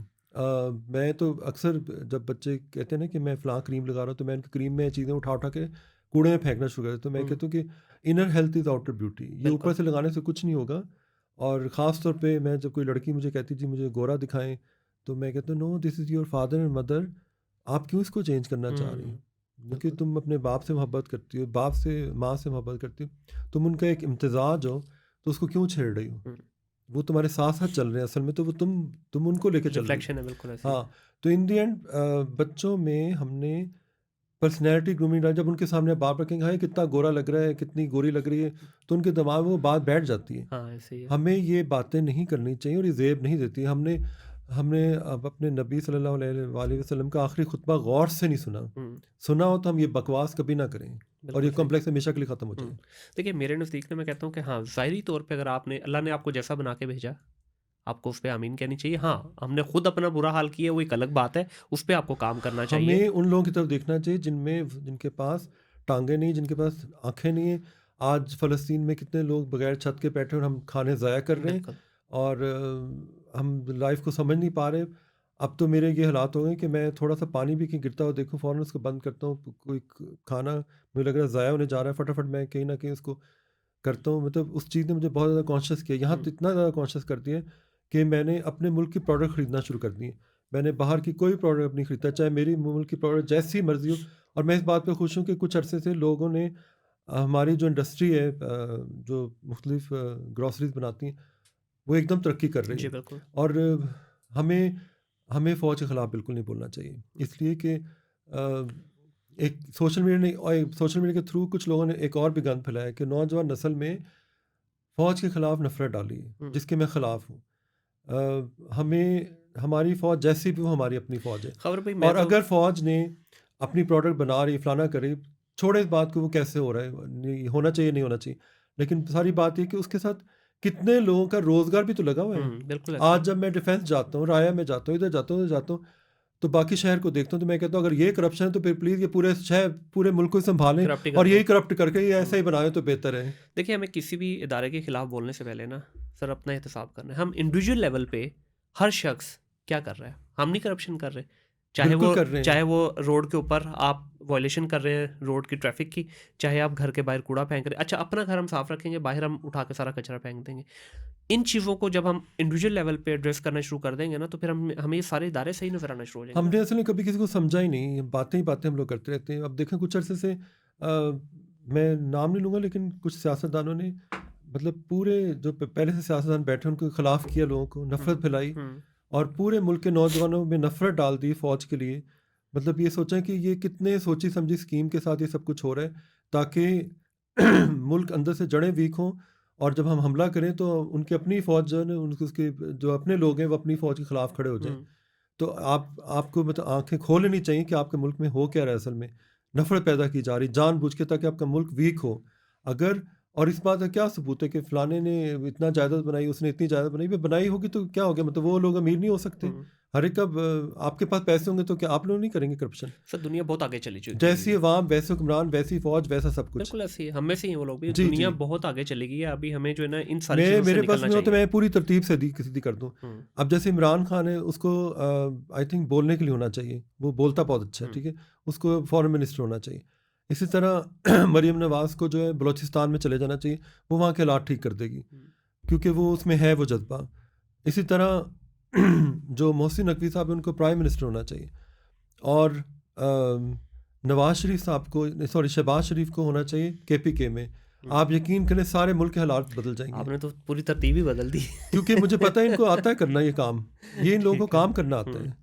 मैं तो अक्सर जब बच्चे कहते हैं ना कि मैं फ़लाँ क्रीम लगा रहा हूँ, तो मैं उनकी क्रीम में चीज़ें उठा के कूड़े में फेंकना शुरू कर देता हूँ। तो मैं हुँ, कहता हूँ कि inner health is outer beauty. ये ऊपर बिल्कुल, से लगाने से कुछ नहीं होगा। और ख़ास तौर पे मैं, जब कोई लड़की मुझे कहती जी मुझे गोरा दिखाएँ, तो मैं कहता हूँ no, this is your father and mother. आप क्यों इसको चेंज करना चाह रही हुँ, हो? क्योंकि बिल्कुल, तुम अपने बाप से मोहब्बत करती हो, बाप से, माँ से मोहब्बत करती हो, तुम उनका एक इम्तिज़ाज हो, तो उसको क्यों छेड़ रही हो? हुँ, वो तुम्हारे साथ-साथ चल रहे हैं असल में, तो वो तुम उनको लेके चल रही हो। रिफ्लेक्शन है बिल्कुल ऐसे ही। हाँ, तो इन द एंड बच्चों में हमने पर्सनैलिटी ग्रूमिंग डाली। जब उनके सामने बार-बार कहेंगे, "हाय कितना गोरा लग रहा है, कितनी गोरी लग रही है", तो उनके दिमाग में वो बात बैठ जाती है। हाँ, ऐसे ही है। हमें ये बातें नहीं करनी चाहिए, और ये ज़ेब नहीं देती। हमने हमने अब अपने नबी सल्लल्लाहु अलैहि वसल्लम का आखिरी खुतबा गौर से नहीं सुना। हुँ, सुना हो तो हम ये बकवास कभी ना करें, और ये बिल्कुल सही। कॉम्प्लेक्स हमेशा के लिए ख़त्म हो हुँ, जाए। देखिए मेरे नज़दीक में मैं कहता हूँ कि हाँ, ज़ाहिरी तौर पे अगर आपने अल्लाह ने आपको जैसा बना के भेजा, आपको उस पे आमीन कहनी चाहिए। हाँ, हमने खुद अपना बुरा हाल किया वो एक अलग बात है, उस पे आपको काम करना चाहिए। हमें उन लोगों की तरफ देखना चाहिए जिनके पास टाँगें नहीं, जिनके पास आँखें नहीं हैं। आज फ़लस्तीन में कितने लोग बगैर छत के बैठे हैं, और हम खाने ज़ाया कर रहे हैं, बिल्कुल, और हम लाइफ़ को समझ नहीं पा रहे। अब तो मेरे ये हालात हो गए कि मैं थोड़ा-सा पानी भी कहीं गिरता हुआ देखूँ, फ़ौरन उसको बंद करता हूँ। कोई खाना मुझे लग रहा है ज़ाया होने जा रहा है, फटाफट मैं कहीं न कहीं उसको करता हूँ। मतलब उस चीज़ ने मुझे बहुत ज़्यादा कॉन्शियस किया। यहाँ हुँ, तो इतना ज़्यादा कॉन्शियस कर दिया है कि मैंने अपने मुल्क की प्रोडक्ट खरीदना शुरू कर दी है। मैंने बाहर की कोई प्रोडक्ट नहीं खरीदता, चाहे मेरी मुल्क की प्रोडक्ट जैसी मर्ज़ी हो। और मैं इस बात पे खुश हूँ कि कुछ अरसे से लोगों ने हमारी जो इंडस्ट्री है, जो मुख्तलिफ़ ग्रोसरीज़ बनाती हैं, वो एकदम तरक्की कर रही जी है। बिल्कुल। और हमें हमें फ़ौज के ख़िलाफ़ बिल्कुल नहीं बोलना चाहिए। हुँ, इसलिए कि एक सोशल मीडिया के थ्रू कुछ लोगों ने एक और भी गंद फैलाया कि नौजवान नस्ल में फ़ौज के ख़िलाफ़ नफ़रत डाली है, हुँ, जिसके मैं ख़िलाफ़ हूँ। हमें हमारी फ़ौज जैसी भी हो, हमारी अपनी फ़ौज है। खबर भाई मैं और तो अगर फ़ौज ने अपनी प्रोडक्ट बना रही, फलाना कर रही, छोड़े इस बात को वो कैसे हो रहा है, नहीं होना चाहिए, नहीं होना चाहिए। लेकिन सारी बात ये है कि उसके साथ कितने लोगों का रोज़गार भी तो लगा हुआ है। बिल्कुल ऐसे आज ही जब मैं डिफेंस जाता हूँ, राया में जाता हूँ, इधर जाता हूँ, उधर जाता हूँ, तो बाकी शहर को देखता हूँ, तो मैं कहता हूँ अगर ये करप्शन है तो फिर प्लीज़ ये पूरे शहर, पूरे मुल्क को संभालें, करप्ट ही कर और दो। यही करप्ट करके ये हुँ, ऐसा ही बनाए तो बेहतर है। देखिए हमें किसी भी इदारे के खिलाफ बोलने से पहले ना सर अपना एहतसाब करना है। हम इंडिविजुअल लेवल पे हर शख्स क्या कर रहा है? हम नहीं करप्शन कर रहे। चाहे बिल्कुल वो कर रहे हैं। चाहे वो रोड के ऊपर आप वायलेशन कर रहे हैं रोड की ट्रैफिक की, चाहे आप घर के बाहर कूड़ा फेंक रहे हैं। अच्छा अपना घर हम साफ रखेंगे, बाहर हम उठा के सारा कचरा फेंक देंगे। इन चीज़ों को जब हम इंडिविजुअल लेवल पे एड्रेस करना शुरू कर देंगे ना, तो फिर हमें ये सारे इदारे सही नज़र आना शुरू हो जाएंगे ना। हमने असल में कभी किसी को समझा ही नहीं, बातें ही बातें हम लोग करते रहते हैं। अब देखें कुछ अरसे से मैं नाम नहीं लूँगा, लेकिन कुछ सियासतदानों ने, मतलब पूरे जो पहले से सियासतदान बैठे उनके खिलाफ़ किया, लोगों को हुँ, नफ़रत फैलाई, हुँ, और पूरे मुल्क के नौजवानों में नफ़रत डाल दी फ़ौज के लिए। मतलब ये सोचें कि ये कितने सोची समझी स्कीम के साथ ये सब कुछ हो रहा है, ताकि मुल्क अंदर से जड़ें वीक हों, और जब हम हमला करें तो उनकी अपनी फ़ौज जो है ना, उसके जो अपने लोग हैं वो अपनी फ़ौज के ख़िलाफ़ खड़े हो जाएँ। हुँ, तो आपको मतलब आँखें खोल लेनी चाहिए कि आपके मुल्क में हो क्या रहा है असल में। नफ़रत पैदा की जा रही जानबूझ के, ताकि आपका मुल्क वीक हो। अगर, और इस बात का क्या सबूत है कि फ़लाने ने इतना जायदाद बनाई, उसने इतनी जायदाद बनाई, भाई बनाई होगी तो क्या हो गया, मतलब वो लोग अमीर नहीं हो सकते? हुँ। हर एक का आपके पास पैसे होंगे तो क्या आप लोग नहीं करेंगे करप्शन? सर दुनिया बहुत आगे चली चुकी जैसी है। अवाम वैसे हुक्मरान, वैसी फ़ौज वैसा सब कुछ। बिल्कुल ऐसे ही हम में से ही हैं वो लोग भी। जी, दुनिया जी। बहुत आगे चली गई है, अभी हमें जो है ना इन सारी मैं चीज़ों से मेरे पास निकलना में हो तो चाहिए। मैं पूरी तरतीब से सीधी कर दूँ। हुँ, अब जैसे इमरान खान है, उसको आई थिंक बोलने के लिए होना चाहिए। वो बोलता बहुत अच्छा है, हुँ, ठीक है? उसको फ़ॉरेन मिनिस्टर होना चाहिए। इसी तरह मरीम नवाज़ को जो है बलूचिस्तान में चले जाना चाहिए, वो वहाँ के हालात ठीक कर देगी, हुँ, क्योंकि वो उसमें है वो जज़्बा। इसी तरह जो मोहसिन नकवी साहब है, उनको प्राइम मिनिस्टर होना चाहिए, और नवाज़ शरीफ साहब को, सॉरी, शहबाज शरीफ को होना चाहिए केपीके में, आप यकीन करें सारे मुल्क के हालात बदल जाएंगे। आपने तो पूरी तरतीब ही बदल दी। क्योंकि मुझे पता है इनको आता है करना ये काम, ये इन लोगों को ठीक है। काम करना आता है।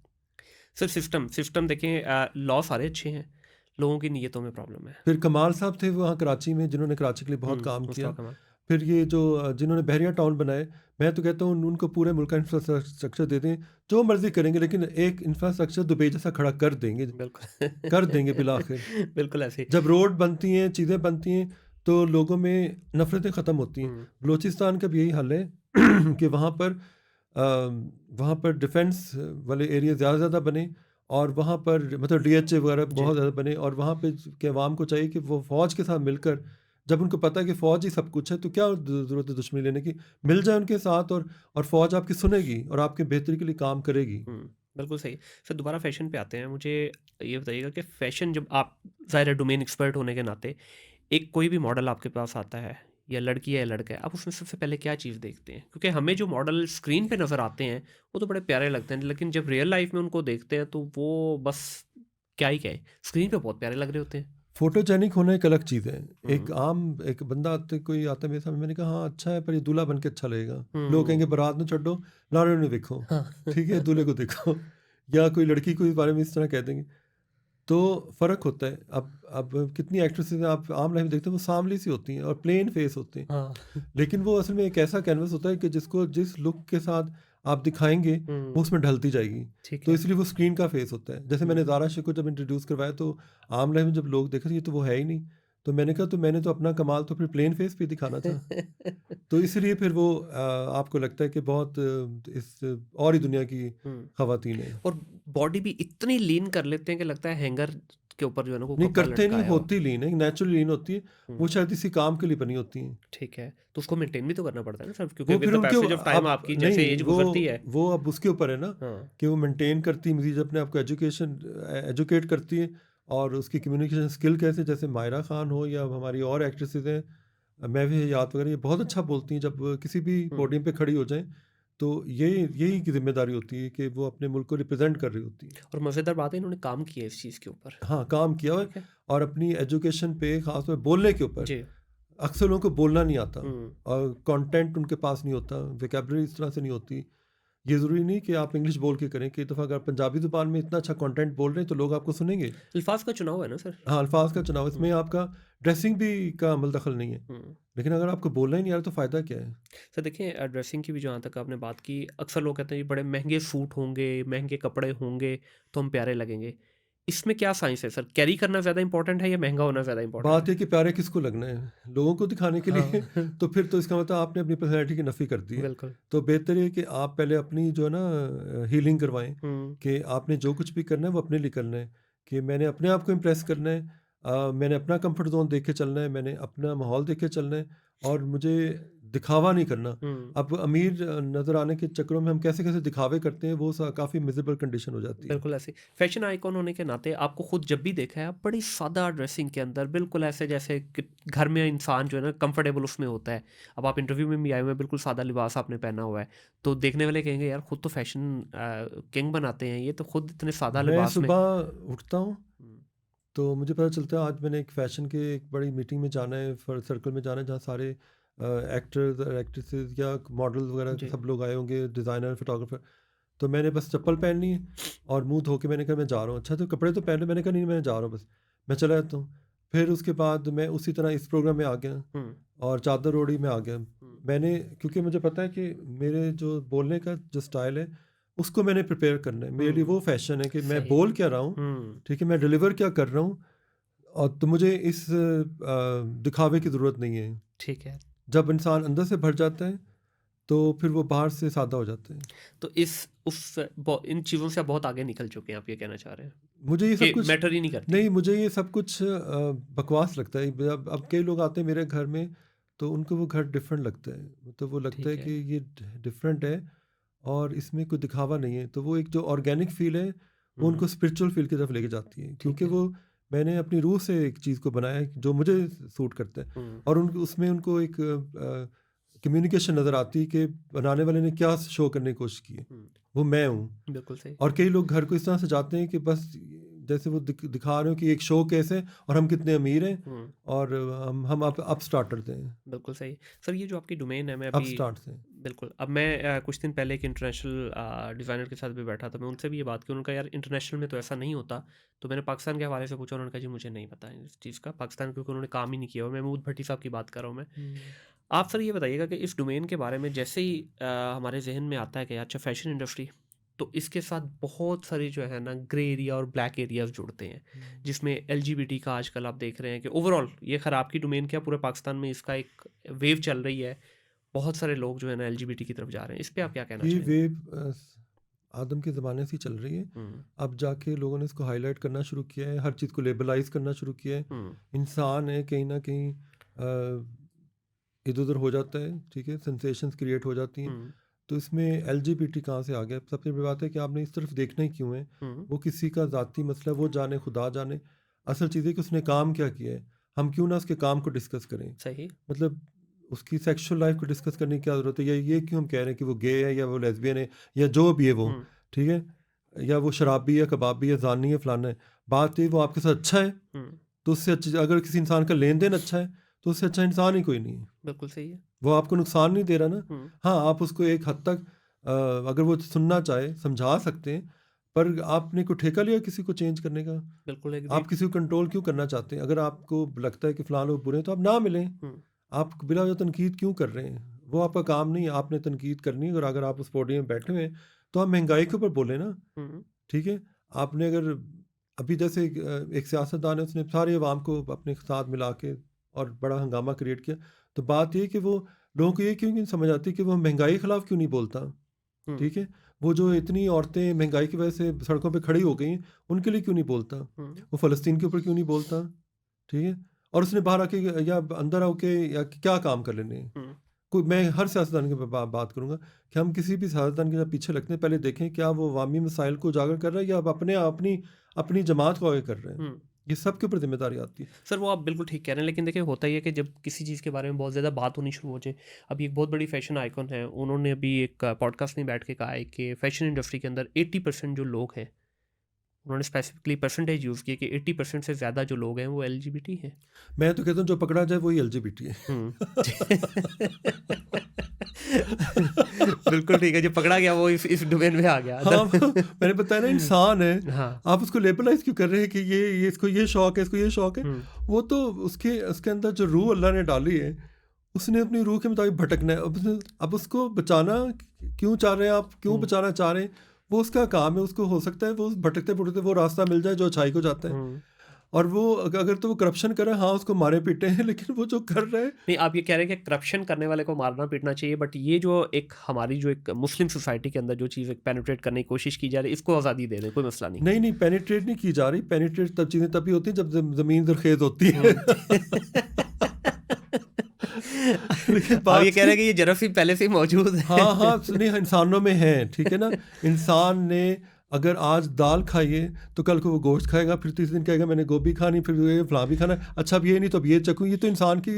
सर सिस्टम देखें, लॉ सारे अच्छे हैं, लोगों की नीयतों में प्रॉब्लम है। फिर कमाल साहब थे वहाँ कराची में, जिन्होंने कराची के लिए बहुत काम किया। मुस्तफा कमाल। फिर ये जो जिन्होंने बहरिया टाउन बनाए, मैं तो कहता हूँ उनको पूरे मुल्क का इंफ्रास्ट्रक्चर दे दें, जो मर्जी करेंगे, लेकिन एक इंफ्रास्ट्रक्चर दुबई जैसा खड़ा कर देंगे, बिल्कुल कर देंगे बिलाखिर। बिल्कुल ऐसे ही। जब रोड बनती हैं, चीज़ें बनती हैं, तो लोगों में नफरतें ख़त्म होती हैं। बलूचिस्तान का भी यही हाल है कि वहाँ पर डिफेंस वाले एरिया ज़्यादा बने, और वहाँ पर मतलब DHA वगैरह जी। बहुत ज़्यादा बने, और वहाँ पे के अवाम को चाहिए कि वो फ़ौज के साथ मिलकर, जब उनको पता है कि फ़ौज ही सब कुछ है, तो क्या ज़रूरत है दुश्मनी लेने की, मिल जाए उनके साथ, और फ़ौज आपकी सुनेगी और आपके बेहतरी के लिए काम करेगी। बिल्कुल सही। सर दोबारा फैशन पे आते हैं, मुझे ये बताइएगा कि फैशन, जब आप ज़ाहिर है डोमेन एक्सपर्ट होने के नाते, एक कोई भी मॉडल आपके पास आता है, या लड़की है या लड़का है, आप उसमें सबसे पहले क्या चीज़ देखते हैं? क्योंकि हमें जो मॉडल स्क्रीन पे नज़र आते हैं वो तो बड़े प्यारे लगते हैं, लेकिन जब रियल लाइफ में उनको देखते हैं तो वो बस क्या ही कहें, स्क्रीन पे बहुत प्यारे लग रहे होते हैं। फोटोजेनिक होना एक अलग चीज़ है। एक बंदा कोई आता है मेरे सामने, मैंने कहा हाँ अच्छा है, पर ये दूल्हा बन के अच्छा लगेगा। लोग कहेंगे बारात में चढ़ो, लाड़े ने देखो, हाँ। ठीक है, दूल्हे को देखो। या कोई लड़की को इस बारे में इस तरह कह देंगे, तो फ़र्क होता है। अब कितनी एक्ट्रेसेस हैं आप आम लाइफ में देखते हैं, वो सांवली सी होती हैं और प्लेन फेस होते हैं, हाँ। लेकिन वो असल में एक ऐसा कैनवस होता है कि जिसको जिस लुक के साथ आप दिखाएंगे वो उसमें ढलती जाएगी। ठीक तो है। इसलिए वो स्क्रीन का फेस होता है। जैसे मैंने ज़ारा शेख को जब इंट्रोड्यूस करवाया, तो आम लाइफ में जब लोग देखे ये तो वो है ही नहीं, तो मैंने कहा तो मैंने तो अपना कमाल तो फिर प्लेन फेस पे दिखाना था। तो इसलिए फिर वो आपको लगता है कि बहुत इस और ही दुनिया की खवातीन है। और बॉडी भी इतनी लीन कर लेते हैं कि लगता है हैंगर के ऊपर जो है ना वो नहीं कपड़ा करते नहीं, लटकाया हो। होती लीन है, नेचुरली लीन होती है। वो शायद इसी काम के लिए बनी होती हैं। ठीक है, तो उसको मेंटेन भी तो करना पड़ता है ना सर, क्योंकि वो विद फिर द उनके पैसेज ऑफ टाइम अब आपकी जैसे एज नहीं, गुजरती है। वो अब उसके ऊपर है ना हाँ। कि वो मेंटेन करती है, मजीद अपने आप को एजुकेट करती है, और उसकी कम्युनिकेशन स्किल कैसे, जैसे मायरा खान हो या हमारी और एक्ट्रेसेस हैं, मैं भी याद वगैरह, ये बहुत अच्छा बोलती हैं। जब किसी भी पोडियम पे खड़ी हो जाएं, तो यही की जिम्मेदारी होती है कि वो अपने मुल्क को रिप्रेजेंट कर रही होती है। और मज़ेदार बात है, इन्होंने काम किया इस चीज़ के ऊपर। हाँ, काम किया हुआ ठीक है, है। और अपनी एजुकेशन पे खासतौर पर बोलने के ऊपर। जी। अक्सर लोगों को बोलना नहीं आता, हम्म। और कंटेंट उनके पास नहीं होता, वोकैबुलरी इस तरह से नहीं होती। ये ज़रूरी नहीं कि आप इंग्लिश बोल के करें, कई दफ़ा अगर पंजाबी ज़ुबान में इतना अच्छा कंटेंट बोल रहे हैं तो लोग आपको सुनेंगे। अल्फाज का चुनाव है ना सर। हाँ, अल्फाज का चुनाव, इसमें आपका ड्रेसिंग भी का अमल दखल नहीं है, लेकिन अगर आपको बोलना ही नहीं आ रहा तो फ़ायदा क्या है? सर देखिए, ड्रेसिंग की भी जहाँ तक आपने बात की, अक्सर लोग कहते हैं ये बड़े महंगे सूट होंगे, महंगे कपड़े होंगे तो हम प्यारे लगेंगे। इसमें क्या साइंस है सर? कैरी करना ज़्यादा इंपॉर्टेंट है या महंगा होना ज़्यादा इंपॉर्टेंट बात है? है कि प्यारे किसको लगना है, लोगों को दिखाने के लिए हाँ। तो फिर तो इसका मतलब आपने अपनी पर्सनैलिटी की नफ़ी कर दी है। बिल्कुल। तो बेहतर है कि आप पहले अपनी जो है ना हीलिंग करवाएं, कि आपने जो कुछ भी करना है वो अपने लिए करना है, कि मैंने अपने आप को इम्प्रेस करना है, मैंने अपना कंफर्ट जोन देख के चलना है, मैंने अपना माहौल देख के चलना है, और मुझे दिखावा नहीं करना। अब अमीर नज़र आने के चक्करों में हम कैसे कैसे दिखावे करते हैं, वो काफ़ी मिजेबल कंडीशन हो जाती है। बिल्कुल ऐसे। फैशन आइकॉन होने के नाते आपको खुद जब भी देखा है, आप बड़ी सादा ड्रेसिंग के अंदर, बिल्कुल ऐसे जैसे कि घर में इंसान जो है ना कंफर्टेबल उसमें होता है। अब आप इंटरव्यू में भी आए हुए हैं, बिल्कुल सादा लिबास आपने पहना हुआ है, तो देखने वाले कहेंगे यार खुद तो फैशन किंग बनाते हैं, ये तो खुद इतने सादा मैं लिबास में। सुबह उठता हूँ, हम्म। तो मुझे पता चलता है आज मैंने एक फ़ैशन के एक बड़ी मीटिंग में जाना है, सर्कल में जाना है, जहाँ सारे एक्टर्स और एक्ट्रेसेस या मॉडल्स वगैरह जी। सब लोग आए होंगे, डिज़ाइनर, फोटोग्राफर। तो मैंने बस चप्पल पहननी है और मुंह धो के मैंने कहा मैं जा रहा हूँ। अच्छा, तो कपड़े तो पहने, मैंने कहा नहीं मैं जा रहा हूँ, बस मैं चला जाता हूँ। फिर उसके बाद मैं उसी तरह इस प्रोग्राम में आ गया, हम्म। और चादर ओढ़ी में आ गया। मैंने, क्योंकि मुझे पता है कि मेरे जो बोलने का जो स्टाइल है उसको मैंने प्रिपेयर करना है। मेरे लिए वो फैशन है कि मैं सही। बोल क्या रहा हूँ, ठीक है, मैं डिलीवर क्या कर रहा हूँ, और तो मुझे इस दिखावे की ज़रूरत नहीं है। ठीक है। जब इंसान अंदर से भर जाता है तो फिर वो बाहर से सादा हो जाता है। तो इन चीज़ों से आप बहुत आगे निकल चुके हैं, आप ये कहना चाह रहे हैं मुझे ये सब कि कुछ मैटर ही नहीं करती। नहीं, मुझे ये सब कुछ बकवास लगता है। अब कई लोग आते हैं मेरे घर में, तो उनको वो घर डिफरेंट लगता है, तो वो लगता है ठीक कि है। ये डिफरेंट है और इसमें कोई दिखावा नहीं है। तो वो एक जो ऑर्गेनिक फील है वो उनको स्पिरिचुअल फील की तरफ लेके जाती है, क्योंकि है। वो मैंने अपनी रूह से एक चीज़ को बनाया है जो मुझे सूट करता है, और उसमें उनको एक कम्युनिकेशन नज़र आती है कि बनाने वाले ने क्या शो करने की कोशिश की है, वो मैं हूँ। बिल्कुल सही। और कई लोग घर को इस तरह से जाते हैं कि बस जैसे वो दिखा रहे हो कि एक शो कैसे और हम कितने अमीर हैं हम्म, और हम अप स्टार्टर हैं, बिल्कुल सही सर। ये जो आपकी डोमेन है, मैं अप अभी स्टार्ट हैं। बिल्कुल, अब मैं कुछ दिन पहले एक इंटरनेशनल डिज़ाइनर के साथ भी बैठा था, मैं उनसे भी ये बात की, उनका यार इंटरनेशनल में तो ऐसा नहीं होता। तो मैंने पाकिस्तान के हवाले से पूछा, उन्होंने कहा जी मुझे नहीं पता है इस चीज़ का, पाकिस्तान क्योंकि उन्होंने काम ही नहीं किया हुआ। महमूद भट्टी साहब की बात कर रहा हूँ मैं। आप सर ये बताइएगा कि इस डोमेन के बारे में जैसे ही हमारे जहन में आता है कि अच्छा फैशन इंडस्ट्री, तो इसके साथ बहुत सारी जो है ना ग्रे एरिया और ब्लैक एरियाज जुड़ते हैं, जिसमें एलजीबीटी का आजकल आप देख रहे हैं कि ओवरऑल ये खैर आपकी डोमेन क्या, पूरे पाकिस्तान में इसका एक वेव चल रही है, बहुत सारे लोग जो है ना एलजीबीटी की तरफ जा रहे हैं। इस पे आप क्या कहना ये चाहेंगे? वेव आदम के ज़माने से ही चल रही है। हम्म, अब जाके लोगों ने इसको हाईलाइट करना शुरू किया है, हर चीज़ को लेबलाइज करना शुरू किया है। हम्म, इंसान है कहीं ना कहीं इधर उधर हो जाता है, ठीक है, सेंसेशंस क्रिएट हो जाती हैं। हम्म, तो इसमें एलजीबीटी कहाँ से आ गया? सबसे बड़ी बात है कि आपने इस तरफ देखना ही क्यों है? हम्म, वो किसी का ज़ाती मसला है, वो जाने, खुदा जाने। असल चीज़ है कि उसने काम क्या किया है। हम क्यों ना उसके काम को डिस्कस करें? सही, मतलब उसकी सेक्सुअल लाइफ को डिस्कस करने की क्या ज़रूरत है? या ये क्यों हम कह रहे हैं कि वो गे है या वो लेस्बियन है या जो भी है वो, हम्म, ठीक है? या वो शराबी है, कबाबी है, ज़ानी है, फलाना है। बात ये वो आपके साथ अच्छा है, हम्म, तो उससे अच्छी, अगर किसी इंसान का लेन देन अच्छा है तो उससे अच्छा इंसान ही कोई नहीं है। बिल्कुल सही है। वो आपको नुकसान नहीं दे रहा ना। हम्म, हाँ, आप उसको एक हद तक अगर वो सुनना चाहे समझा सकते हैं, पर आपने कोई ठेका लिया किसी को चेंज करने का? बिल्कुल एग्री। आप किसी को कंट्रोल क्यों करना चाहते हैं? अगर आपको लगता है कि फ़लाँ लोग बुरे हैं तो आप ना मिलें। हम्म, आप बिला वजह तनकीद क्यों कर रहे हैं? वो आपका काम नहीं है, आपने तनकीद करनी है। और अगर आप उस पोडियम में बैठे हुए हैं तो आप महंगाई के ऊपर बोलें ना, हम्म, ठीक है? आपने अगर अभी जैसे एक सियासतदान है, उसने सारी अवाम को अपने साथ मिला के और बड़ा हंगामा क्रिएट किया। तो बात ये है कि वो लोगों को ये क्यों नहीं समझ आती कि वो महंगाई के खिलाफ क्यों नहीं बोलता, हम्म, ठीक है? वो जो इतनी औरतें महंगाई की वजह से सड़कों पे खड़ी हो गई हैं, उनके लिए क्यों नहीं बोलता? हम्म, वो फ़लस्तीन के ऊपर क्यों नहीं बोलता, ठीक है? और उसने बाहर आके या अंदर आके या क्या काम कर लेने हैं? हम्म, कोई, मैं हर सियासतदान की बात करूँगा कि हम किसी भी सियासतदान के जब पीछे लगते हैं, पहले देखें क्या वो अवामी मसाइल को उजागर कर रहा है या आप अपनी अपनी जमात को आगे कर रहे हैं। हम्म। ये सबके ऊपर जिम्मेदारी आती है। सर वो आप बिल्कुल ठीक कह रहे हैं, लेकिन देखिए होता ही है कि जब किसी चीज़ के बारे में बहुत ज़्यादा बात होनी शुरू हो जाए, अभी एक बहुत बड़ी फैशन आइकॉन है, उन्होंने अभी एक पॉडकास्ट में बैठ के कहा है कि फैशन इंडस्ट्री के अंदर 80% जो लोग हैं, उन्होंने स्पेसिफिकली परसेंटेज यूज़ की कि 80% से ज़्यादा जो लोग हैं वो एलजीबीटी हैं। मैं तो कहता हूँ जो पकड़ा जाए वही एलजीबीटी है। बिल्कुल ठीक है, जो पकड़ा गया वो इस डोमेन में आ गया। हाँ, मैंने बताया ना, इंसान है। हाँ। आप उसको लेबलाइज क्यों कर रहे हैं कि ये इसको ये शौक है, इसको ये शौक है? हम्म, वो तो उसके अंदर जो रूह अल्लाह ने डाली है, उसने अपनी रूह के मुताबिक भटकना है। अब उसको बचाना क्यों चाह रहे हैं आप? क्यों बचाना चाह रहे हैं? वो उसका काम है। उसको हो सकता है वो भटकते भटकते वो रास्ता मिल जाए जो अच्छाई को जाता है। हम्म। और वो अगर तो वो करप्शन करे, हाँ उसको मारे पीटे हैं, लेकिन वो जो कर रहे हैं, नहीं, आप ये कह रहे हैं कि करप्शन करने वाले को मारना पीटना चाहिए, बट ये जो एक हमारी जो एक मुस्लिम सोसाइटी के अंदर जो चीज़ एक पेनिट्रेट करने की कोशिश की जा रही है, इसको आज़ादी दे दें, कोई मसला नहीं। नहीं पेनिट्रेट नहीं की जा रही। पेनिट्रेट तब चीज़ें तभी होती हैं जब ज़मीन दरखेज होती है। लेकिन आप बात ये कह रहे हैं कि ये जरासीम पहले से ही मौजूद है। हाँ हाँ, सुनिए, इंसानों में है, ठीक है ना? इंसान ने अगर आज दाल खाई है तो कल को वो गोश्त खाएगा, फिर तीसरे दिन कहेगा मैंने गोभी खानी, फिर ये फलां भी खाना। अच्छा अब ये नहीं तो अब ये चखूँ। ये तो इंसान की,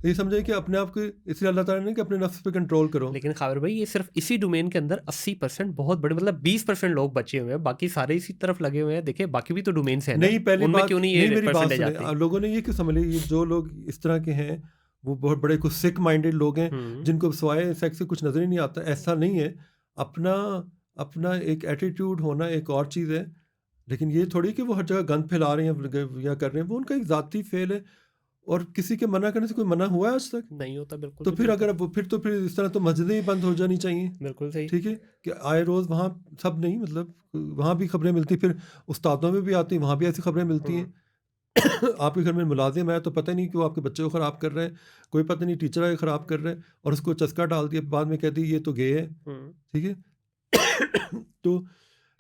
ये समझे कि अपने आप को, इसलिए अल्लाह ताला ने कि अपने नफ्स पे कंट्रोल करो। लेकिन खाबर भाई, ये सिर्फ इसी डोमेन के अंदर 80% बहुत बड़े, मतलब 20% लोग बचे हुए हैं, बाकी सारे इसी तरफ लगे हुए हैं। देखिए बाकी भी तो डोमेन्स हैं ना, नहीं, पहली उनमें बात क्यों नहीं नहीं, ये मेरी बात परसेंटेज सुने। आती? लोगों ने ये क्यों समझ लिया, जो लोग इस तरह के हैं वो बहुत बड़े कुछ सिक माइंडेड लोग हैं, जिनको सिवाय सेक्स से कुछ नजर ही नहीं आता। ऐसा नहीं है। अपना अपना एक एटीट्यूड होना एक और चीज़ है, लेकिन ये थोड़ी कि वो हर जगह गंद फैला रहे हैं या कर रहे हैं। वो उनका एक ज़ाती फेल है, और किसी के मना करने से कोई मना हुआ है आज तक? नहीं होता, बिल्कुल तो भी फिर नहीं अगर फिर इस तरह तो मस्जिदें ही बंद हो जानी चाहिए, होता। बिल्कुल सही। ठीक है? कि आए रोज़ वहाँ सब नहीं, मतलब वहाँ भी खबरें मिलती, फिर उस्तादों में भी आती, वहाँ भी ऐसी खबरें मिलती हैं। आपके घर में मुलाजिम है तो पता नहीं कि वो आपके बच्चे को ख़राब कर रहा है, कोई पता नहीं टीचर है ख़राब कर रहा है, और उसको चस्का डाल दिया, बाद में कहती ये तो गे है, ठीक है? तो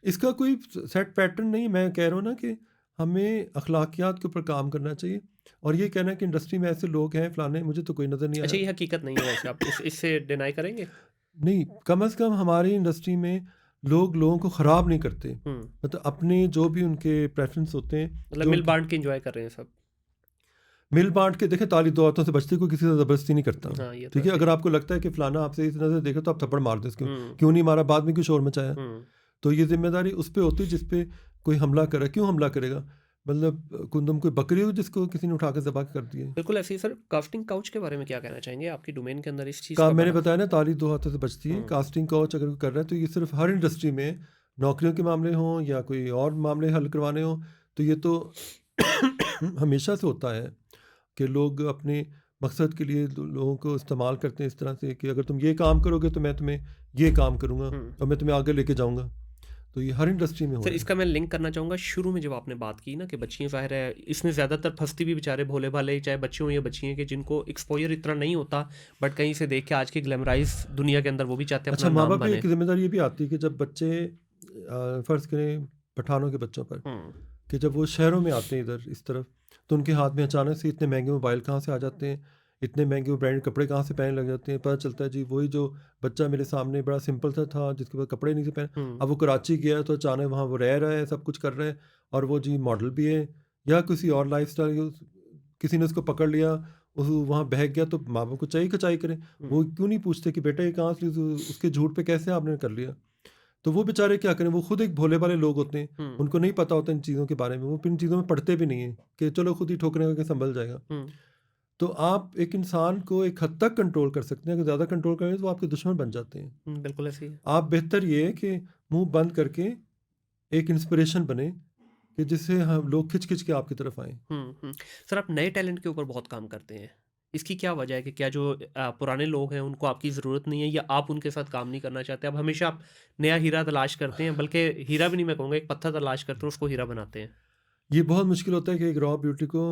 इसका कोई सेट पैटर्न नहीं। मैं कह रहा हूँ ना कि हमें अखलाकियात के ऊपर काम करना चाहिए, और ये कहना कि इंडस्ट्री में ऐसे लोग हैं फलाने, मुझे तो कोई नज़र नहीं अच्छा, आया। ये हकीकत नहीं है वैसे, आप इससे डिनाई करेंगे? नहीं, कम से कम हमारी इंडस्ट्री में लोग लोगों को ख़राब नहीं करते। मतलब अपने जो भी उनके प्रेफरेंस होते हैं, मतलब जो मिल बांट के एंजॉय कर रहे हैं सब। मिल बांट के देखें। ताली दो हाथों से बचती, कोई किसी से ज़बरदस्ती नहीं करता, हाँ, ये तो ठीक है? ऐसे ही। अगर आपको लगता है कि फलाना आपसे इस नज़र देखे तो आप थप्पड़ मार दो, इसको हम्म, क्यों नहीं मारा, बाद में क्यों शोर मचाया? हम्म, तो ये ज़िम्मेदारी उस पे होती है जिस पे कोई हमला करे। क्यों हमला करेगा? मतलब तुम कोई बकरी हो जिसको किसी ने उठा के ज़बह कर दिया है? बिल्कुल ऐसे ही सर, कास्टिंग काउच के बारे में क्या कहना चाहेंगे? आपकी डोमेन के अंदर इस चीज़ का का मैंने बड़ा बताया ना, ताली 2 हाथों से बचती है। हुँ, कास्टिंग काउच अगर कोई कर रहा है तो ये सिर्फ़ हर इंडस्ट्री में, नौकरियों के मामले हों या कोई और मामले हल करवाने हों, तो ये तो हमेशा से होता है कि लोग अपने मकसद के लिए लोगों को इस्तेमाल करते हैं इस तरह से कि अगर तुम ये काम करोगे तो मैं तुम्हें ये काम करूँगा हुँ। और मैं तुम्हें आगे लेके जाऊँगा। तो ये हर इंडस्ट्री में हो सर रहा है। इसका मैं लिंक करना चाहूँगा, शुरू में जब आपने बात की ना कि बच्चियाँ ज़ाहिर है इसमें ज़्यादातर फँसती भी बेचारे भोले-भाले चाहे बच्चे हों या बच्चियाँ कि जिनको एक्सपोज़र इतना नहीं होता, बट कहीं से देख के आज की ग्लैमराइज़ दुनिया के अंदर वो भी चाहते हैं अच्छा, अपना नाम माँ-बाप की बने। एक ज़िम्मेदारी ये भी आती है कि जब बच्चे फ़र्ज़ करें पठानों के बच्चों पर, हुँ, कि जब वो शहरों में आते हैं इधर इस तरफ, तो उनके हाथ में अचानक से इतने महंगे मोबाइल कहाँ से आ जाते हैं, इतने महंगे वो ब्रांडेड कपड़े कहाँ से पहनने लग जाते हैं। पता चलता है जी वही जो बच्चा मेरे सामने बड़ा सिंपल सा था जिसके पास कपड़े नहीं थे पहने, हुँ, अब वो कराची गया तो अचानक वहाँ वो रह रहा है, सब कुछ कर रहा है और वो जी मॉडल भी है या किसी और लाइफ़स्टाइल, किसी ने उसको पकड़ लिया, उस वहाँ बहक गया तो माँ-बाप को चाहिए खिंचाई करें। हुँ, वो क्यों नहीं पूछते कि बेटा ये कहाँ से उसके झूठ पे कैसे आपने कर लिया? तो वो बेचारे क्या करें, वो खुद एक भोले-भाले लोग होते हैं, हुँ, उनको नहीं पता होता इन चीज़ों के बारे में, वो इन चीज़ों में पढ़ते भी नहीं हैं कि चलो खुद ही ठोकरे खा के सँभल जाएगा। हुँ, तो आप एक इंसान को एक हद तक कंट्रोल कर सकते हैं, अगर ज़्यादा कंट्रोल करेंगे तो वो आपके दुश्मन बन जाते हैं। हुँ, बिल्कुल ऐसे ही है। आप बेहतर ये है कि मुँह बंद करके एक इंस्पिरेशन बने कि जिससे हम लोग खिंच-खिंच के आपकी तरफ आएँ। हुँ, हुँ। सर आप नए टैलेंट के ऊपर बहुत काम करते हैं। इसकी क्या वजह है कि क्या जो पुराने लोग हैं उनको आपकी ज़रूरत नहीं है या आप उनके साथ काम नहीं करना चाहते? अब हमेशा आप नया हीरा तलाश करते हैं, बल्कि हीरा भी नहीं मैं कहूँगा, एक पत्थर तलाश करते हैं उसको हीरा बनाते हैं। ये बहुत मुश्किल होता है कि एक रॉ ब्यूटी को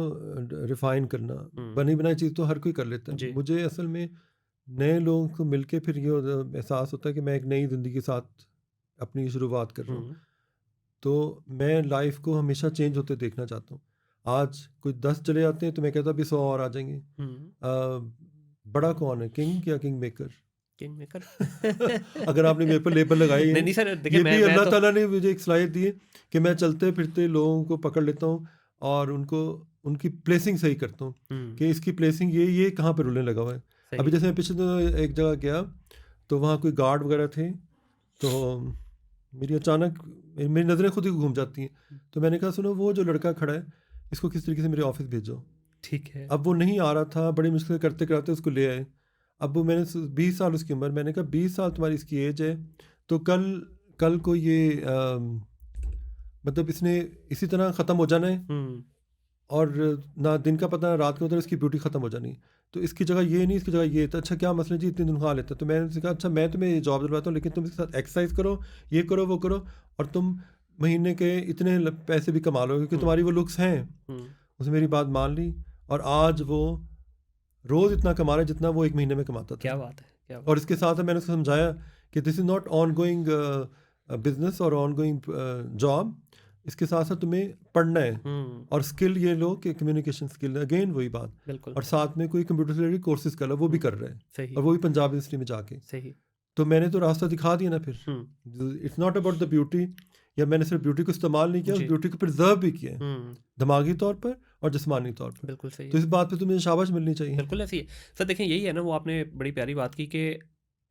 रिफ़ाइन करना। हुँ, बनी-बनाई चीज़ तो हर कोई कर लेता है। जी। मुझे असल में नए लोगों को मिलके फिर ये एहसास होता है कि मैं एक नई ज़िंदगी के साथ अपनी शुरुआत कर रहा हूँ। हुँ, तो मैं लाइफ़ को हमेशा चेंज होते देखना चाहता हूँ। आज कोई 10 चले जाते हैं तो मैं कहता हूँ अभी 100 और आ जाएँगे। हुँ, बड़ा कौन है, किंग या किंग मेकर? King maker. अगर आपने मेरे पर लेबल लगाए नहीं, हैं, नहीं सर देखिए ये मैं भी मैं अल्लाह तो ताला ने मुझे एक सलाहियत दी है कि मैं चलते-फिरते लोगों को पकड़ लेता हूँ और उनको उनकी प्लेसिंग सही करता हूँ हुँ, कि इसकी प्लेसिंग ये कहाँ पे रुलने लगा हुआ है। अभी सही। जैसे मैं पिछले दिनों एक जगह गया, तो वहाँ कोई गार्ड वगैरह थे, तो मेरी अचानक मेरी नज़रें खुद ही घूम जाती हैं। तो मैंने कहा सुनो, वो जो लड़का खड़ा है, इसको किस तरीके से मेरे ऑफ़िस भेजो। ठीक है। अब वो नहीं आ रहा था, बड़ी मुश्किल से करते-कराते उसको ले आए। अब वो मैंने 20 साल उसकी उम्र, मैंने कहा 20 साल तुम्हारी इसकी एज है, तो कल कल को ये मतलब इसने इसी तरह ख़त्म हो जाना है हुँ, और ना दिन का पता ना रात का पता, इसकी ब्यूटी ख़त्म हो जानी है। तो इसकी जगह ये नहीं, इसकी जगह ये। तो अच्छा क्या मसला जी, इतनी तनख्वाह लेते हो? तो मैंने उससे कहा अच्छा मैं तुम्हें ये जॉब दिलवाता हूँ, लेकिन तुम इसके साथ एक्सरसाइज करो, ये करो, वो करो, और तुम महीने के इतने पैसे भी कमा लोगे क्योंकि हुँ, तुम्हारी वो लुक्स हैं। हुँ, उसने मेरी बात मान ली और आज वो रोज़ इतना कमा रहा है जितना वो 1 महीने में कमाता था। क्या बात है! क्या बात और इसके साथ मैंने उसको समझाया कि this is not ongoing business और ऑनगोइंग जॉब। इसके साथ-साथ तुम्हें पढ़ना है हुँ, और स्किल ये लो कि कम्युनिकेशन स्किल, अगेन वही बात। बिल्कुल। और साथ में कोई कंप्यूटर से रिलेटेड कोर्सेज़ कर लो, वो भी हुँ, कर रहा है सही, और वो भी पंजाब यूनिवर्सिटी में जाके। सही। तो मैंने तो रास्ता दिखा दिया ना फिर। Hmm, it's not about the beauty, या मैंने सिर्फ ब्यूटी को इस्तेमाल नहीं किया, उस जी। ब्यूटी को प्रिज़र्व भी किया है, हुँ, दिमागी तौर पर और जिस्मानी तौर पर। बिल्कुल सही तो है। इस बात पे तो मुझे शाबाश मिलनी चाहिए। बिल्कुल ऐसी है। सर देखिए यही है ना, वो आपने बड़ी प्यारी बात की कि